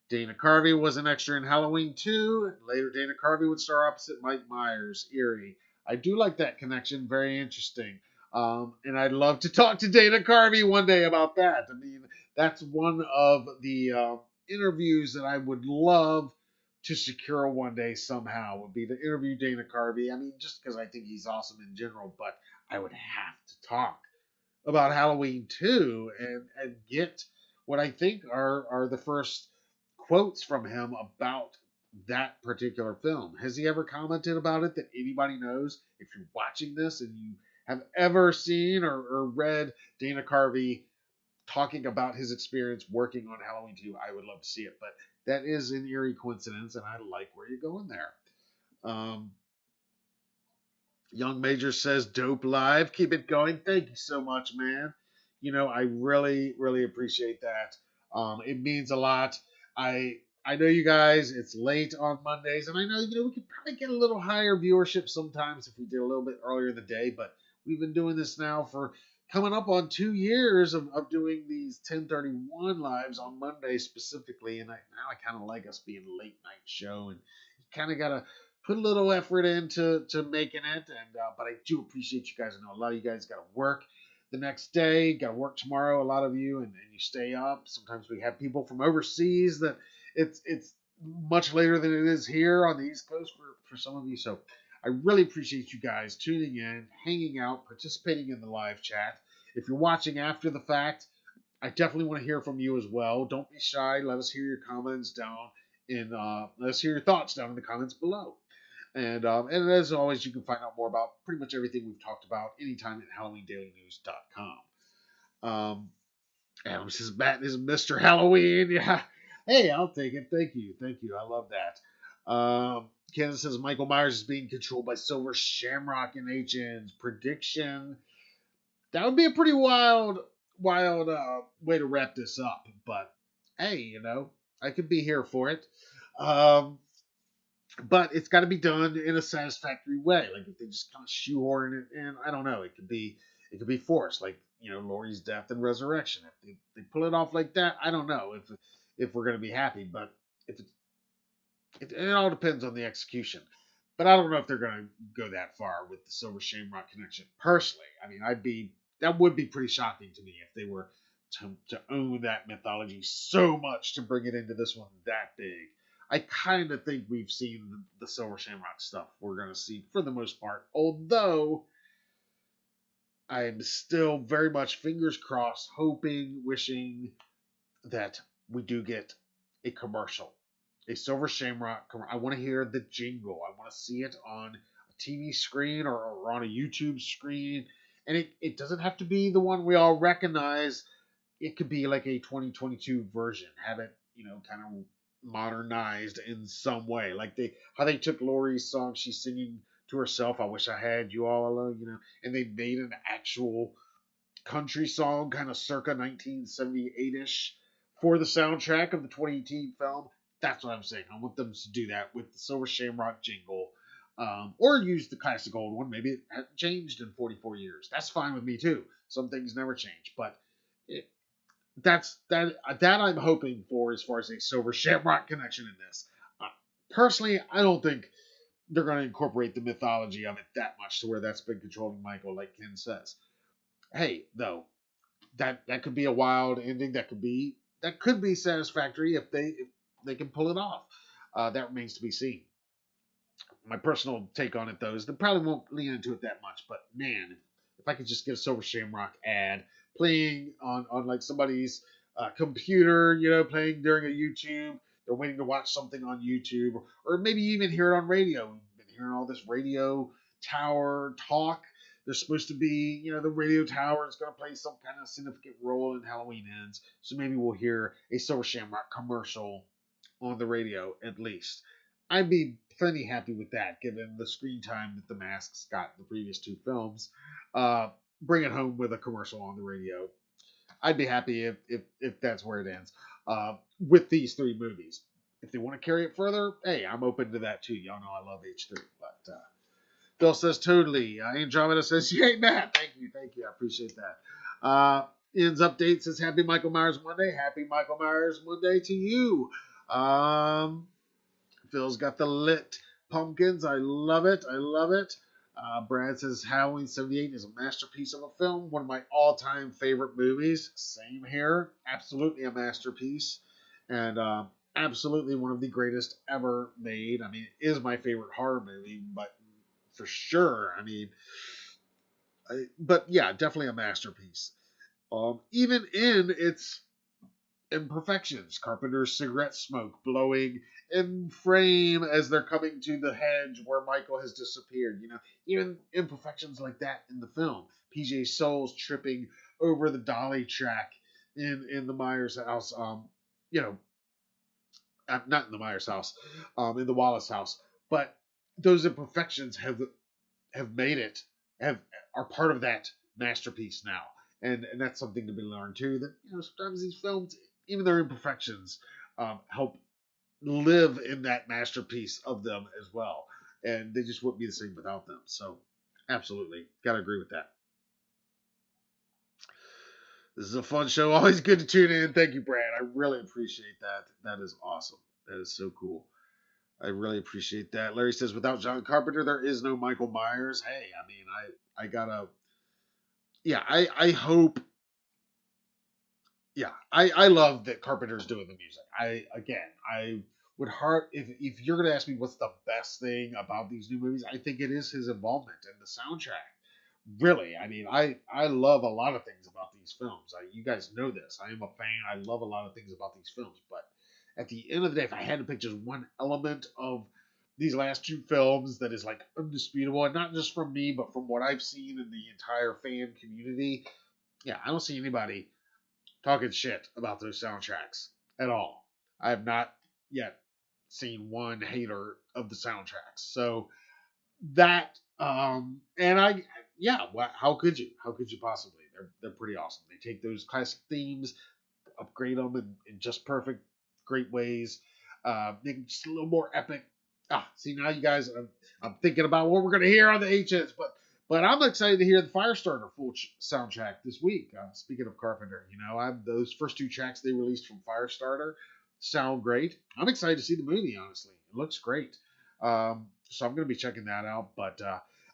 Dana Carvey was an extra in Halloween 2. Later, Dana Carvey would star opposite Mike Myers, Eerie. I do like that connection. Very interesting. And I'd love to talk to Dana Carvey one day about that. I mean, that's one of the interviews that I would love to secure one day somehow, would be to interview Dana Carvey. I mean, just because I think he's awesome in general, but I would have to talk about Halloween 2 and get what I think are the first quotes from him about that particular film. Has he ever commented about it that anybody knows? If you're watching this and you have ever seen or read Dana Carvey talking about his experience working on Halloween 2, I would love to see it. But that is an eerie coincidence, and I like where you're going there. Young Major says, dope live. Keep it going. Thank you so much, man. You know, I really, really appreciate that. It means a lot. I know you guys, it's late on Mondays, and I know, we could probably get a little higher viewership sometimes if we did a little bit earlier in the day, but we've been doing this now for coming up on 2 years of doing these 1031 lives on Monday specifically, and now I kind of like us being a late night show, and you kind of got to put a little effort into making it, and but I do appreciate you guys. I know a lot of you guys got to work the next day, got to work tomorrow, a lot of you, and you stay up. Sometimes we have people from overseas that it's much later than it is here on the East Coast for some of you. So I really appreciate you guys tuning in, hanging out, participating in the live chat. If you're watching after the fact, I definitely want to hear from you as well. Don't be shy. Let us hear your comments down let us hear your thoughts down in the comments below. And as always, you can find out more about pretty much everything we've talked about anytime at HalloweenDailyNews.com. Adam says, Matt is Mr. Halloween. Yeah. Hey, I'll take it. Thank you. I love that. Kansas says, Michael Myers is being controlled by Silver Shamrock in HN's prediction. That would be a pretty wild way to wrap this up. But, hey, I could be here for it. but it's got to be done in a satisfactory way. Like if they just kind of shoehorn it in, I don't know. It could be forced, like Laurie's death and resurrection. If they pull it off like that, I don't know if we're gonna be happy. But if it all depends on the execution. But I don't know if they're gonna go that far with the Silver Shamrock connection. Personally, I mean, that would be pretty shocking to me if they were to own that mythology so much to bring it into this one that big. I kind of think we've seen the Silver Shamrock stuff we're going to see for the most part. Although I'm still very much fingers crossed, hoping, wishing that we do get a commercial, a Silver Shamrock. I want to hear the jingle. I want to see it on a TV screen or on a YouTube screen. And it doesn't have to be the one we all recognize. It could be like a 2022 version. Have it, kind of modernized in some way. Like how they took Laurie's song she's singing to herself, I Wish I Had You All Alone, and they made an actual country song kind of circa 1978-ish for the soundtrack of the 2018 film. That's what I'm saying. I want them to do that with the Silver Shamrock jingle. Or use the classic old one. Maybe it hasn't changed in 44 years. That's fine with me too. Some things never change. But that I'm hoping for as far as a Silver Shamrock connection in this. Personally, I don't think they're going to incorporate the mythology of it that much to where that's been controlling Michael, like Ken says. Hey, though, that could be a wild ending. That could be satisfactory if they can pull it off. That remains to be seen. My personal take on it, though, is they probably won't lean into it that much. But man, if I could just get a Silver Shamrock ad playing on like somebody's computer, playing during a YouTube, they're waiting to watch something on YouTube, or maybe even hear it on radio. We've been hearing all this radio tower talk. There's supposed to be, the radio tower is going to play some kind of significant role in Halloween Ends. So maybe we'll hear a Silver Shamrock commercial on the radio at least. I'd be plenty happy with that, given the screen time that the Masks got in the previous two films. Bring it home with a commercial on the radio. I'd be happy if that's where it ends with these three movies. If they want to carry it further, hey, I'm open to that too. Y'all know I love H3. But Bill says totally. Andromeda says, yay, Matt. Thank you. I appreciate that. Ian's update says, happy Michael Myers Monday. Happy Michael Myers Monday to you. Phil's got the lit pumpkins. I love it. Brad says Halloween 78 is a masterpiece of a film. One of my all-time favorite movies. Same here. Absolutely a masterpiece. And absolutely one of the greatest ever made. I mean, it is my favorite horror movie, but for sure. I mean, but yeah, definitely a masterpiece. Even in its imperfections, Carpenter's cigarette smoke blowing in frame as they're coming to the hedge where Michael has disappeared. Even imperfections like that in the film. PJ Souls tripping over the dolly track in the Myers house. Not in the Myers house, in the Wallace house. But those imperfections have made it, are part of that masterpiece now. And that's something to be learned too, that sometimes these films, even their imperfections, help live in that masterpiece of them as well. And they just wouldn't be the same without them. So absolutely, gotta agree with that. This is a fun show. Always good to tune in. Thank you, Brad. I really appreciate that. That is awesome. That is so cool. I really appreciate that. Larry says, without John Carpenter, there is no Michael Myers. Hey, I mean, I gotta, yeah, I hope, yeah, I love that Carpenter's doing the music. I would if you're going to ask me what's the best thing about these new movies, I think it is his involvement in the soundtrack. Really, I mean, I love a lot of things about these films. You guys know this. I am a fan. I love a lot of things about these films. But at the end of the day, if I had to pick just one element of these last two films that is like undisputable, and not just from me, but from what I've seen in the entire fan community, yeah, I don't see anybody talking shit about those soundtracks at all. I have not yet seen one hater of the soundtracks. So that, how could you? How could you possibly? They're pretty awesome. They take those classic themes, upgrade them in just perfect, great ways, make them just a little more epic, See, now you guys, I'm thinking about what we're going to hear on the HNs, but I'm excited to hear the Firestarter full soundtrack this week. Speaking of Carpenter, those first 2 tracks they released from Firestarter sound great. I'm excited to see the movie, honestly. It looks great. So I'm going to be checking that out, but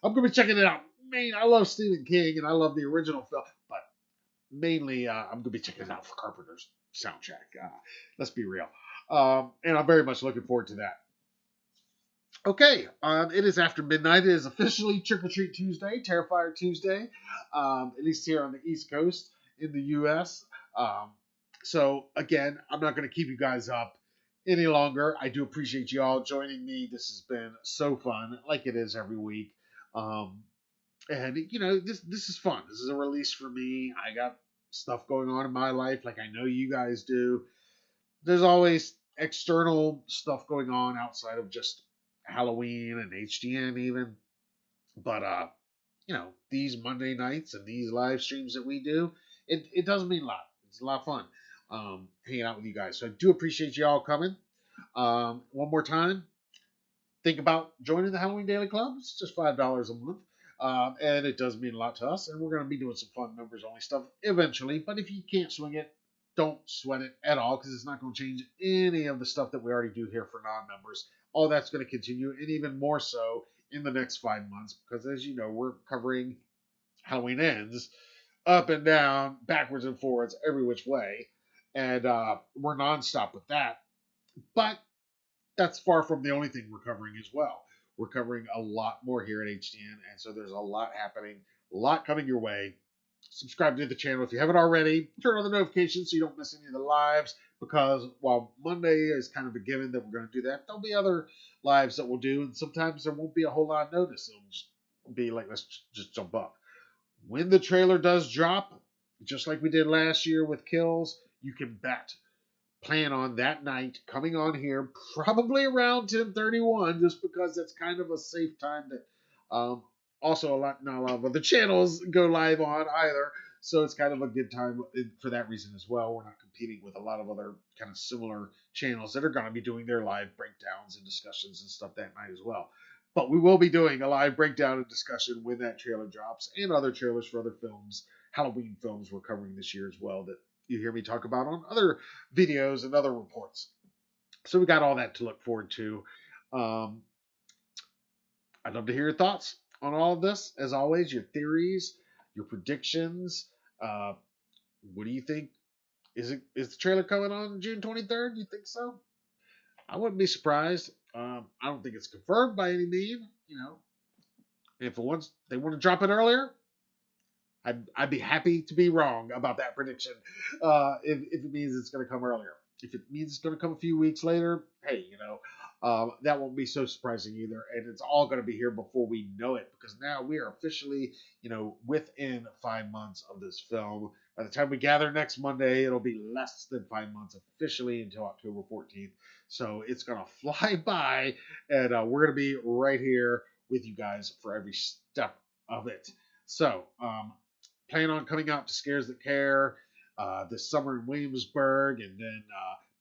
I'm going to be checking it out. Man, I love Stephen King and I love the original film, but mainly I'm going to be checking it out for Carpenter's soundtrack. Let's be real. And I'm very much looking forward to that. Okay, it is after midnight. It is officially Trick or Treat Tuesday, Terrifier Tuesday, at least here on the East Coast in the U.S. So, again, I'm not going to keep you guys up any longer. I do appreciate you all joining me. This has been so fun, like it is every week. And, this is fun. This is a release for me. I got stuff going on in my life like I know you guys do. There's always external stuff going on outside of just Halloween and HDN even. But these Monday nights and these live streams that we do, it does mean a lot. It's a lot of fun hanging out with you guys. So I do appreciate you all coming. One more time, think about joining the Halloween Daily Club. It's just $5 a month. And it does mean a lot to us. And we're going to be doing some fun members only stuff eventually. But if you can't swing it, don't sweat it at all, because it's not going to change any of the stuff that we already do here for non-members. All that's going to continue, and even more so in the next 5 months, because as you know, we're covering Halloween Ends up and down, backwards and forwards, every which way, and we're nonstop with that. But that's far from the only thing we're covering as well. We're covering a lot more here at HDN, and so there's a lot happening, a lot coming your way. Subscribe to the channel if you haven't already. Turn on the notifications so you don't miss any of the lives, because while Monday is kind of a given that we're going to do that, there'll be other lives that we'll do, and sometimes there won't be a whole lot of notice. It'll just be like, let's just jump up. When the trailer does drop, just like we did last year with Kills, you can bet. Plan on that night coming on here probably around 10:31, just because that's kind of a safe time that also not a lot of other channels go live on either, so it's kind of a good time for that reason as well. We're not competing with a lot of other kind of similar channels that are going to be doing their live breakdowns and discussions and stuff that night as well. But we will be doing a live breakdown and discussion when that trailer drops, and other trailers for other films, Halloween films we're covering this year as well, that you hear me talk about on other videos and other reports. So we got all that to look forward to. I'd love to hear your thoughts on all of this. As always, your theories, your predictions. What do you think? Is the trailer coming on June 23rd? You think so? I wouldn't be surprised. I don't think it's confirmed by any means. If they want to drop it earlier, I'd be happy to be wrong about that prediction. If it means it's going to come earlier. If it means it's going to come a few weeks later, hey, that won't be so surprising either. And it's all going to be here before we know it, because now we are officially, within 5 months of this film. By the time we gather next Monday, it'll be less than 5 months officially until October 14th. So it's going to fly by, and we're going to be right here with you guys for every step of it. So, plan on coming out to Scares That Care this summer in Williamsburg, and then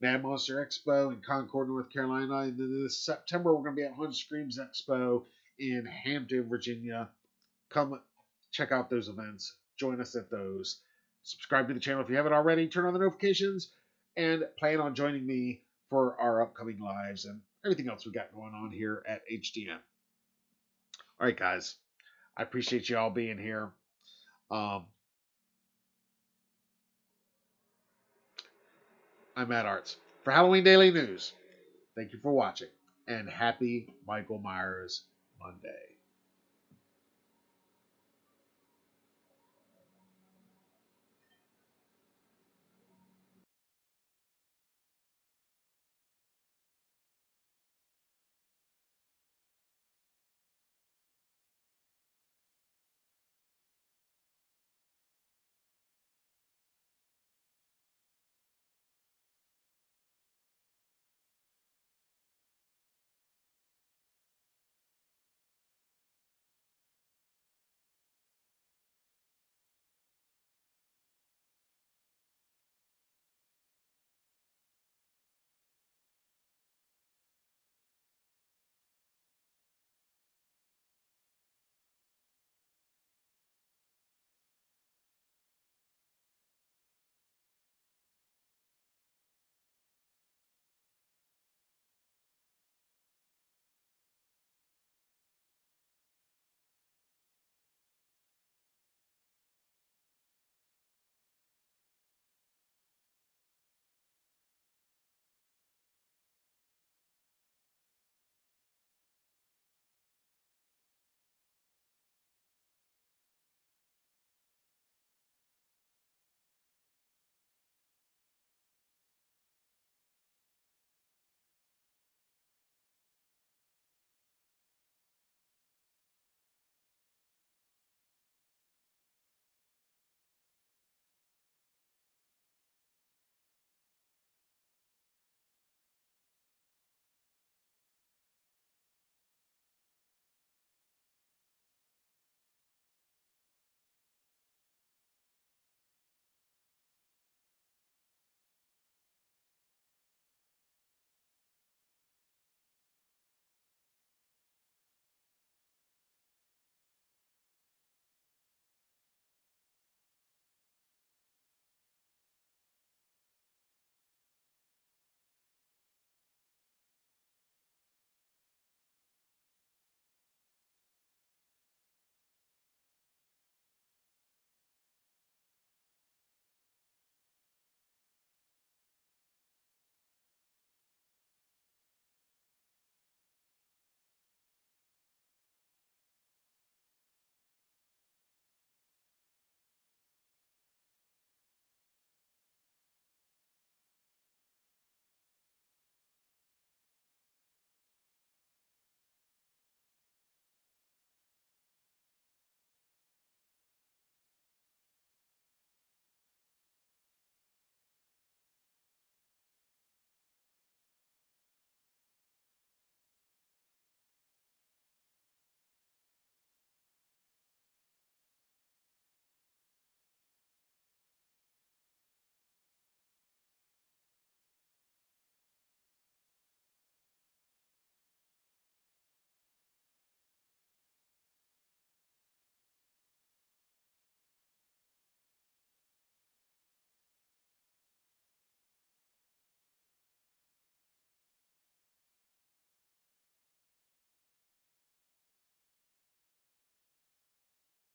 Mad Monster Expo in Concord, North Carolina. And then this September, we're going to be at Hunt Screams Expo in Hampton, Virginia. Come check out those events. Join us at those. Subscribe to the channel if you haven't already. Turn on the notifications, and plan on joining me for our upcoming lives and everything else we got going on here at HDN. All right, guys. I appreciate you all being here. I'm Matt Arts for Halloween Daily News. Thank you for watching, and happy Michael Myers Monday.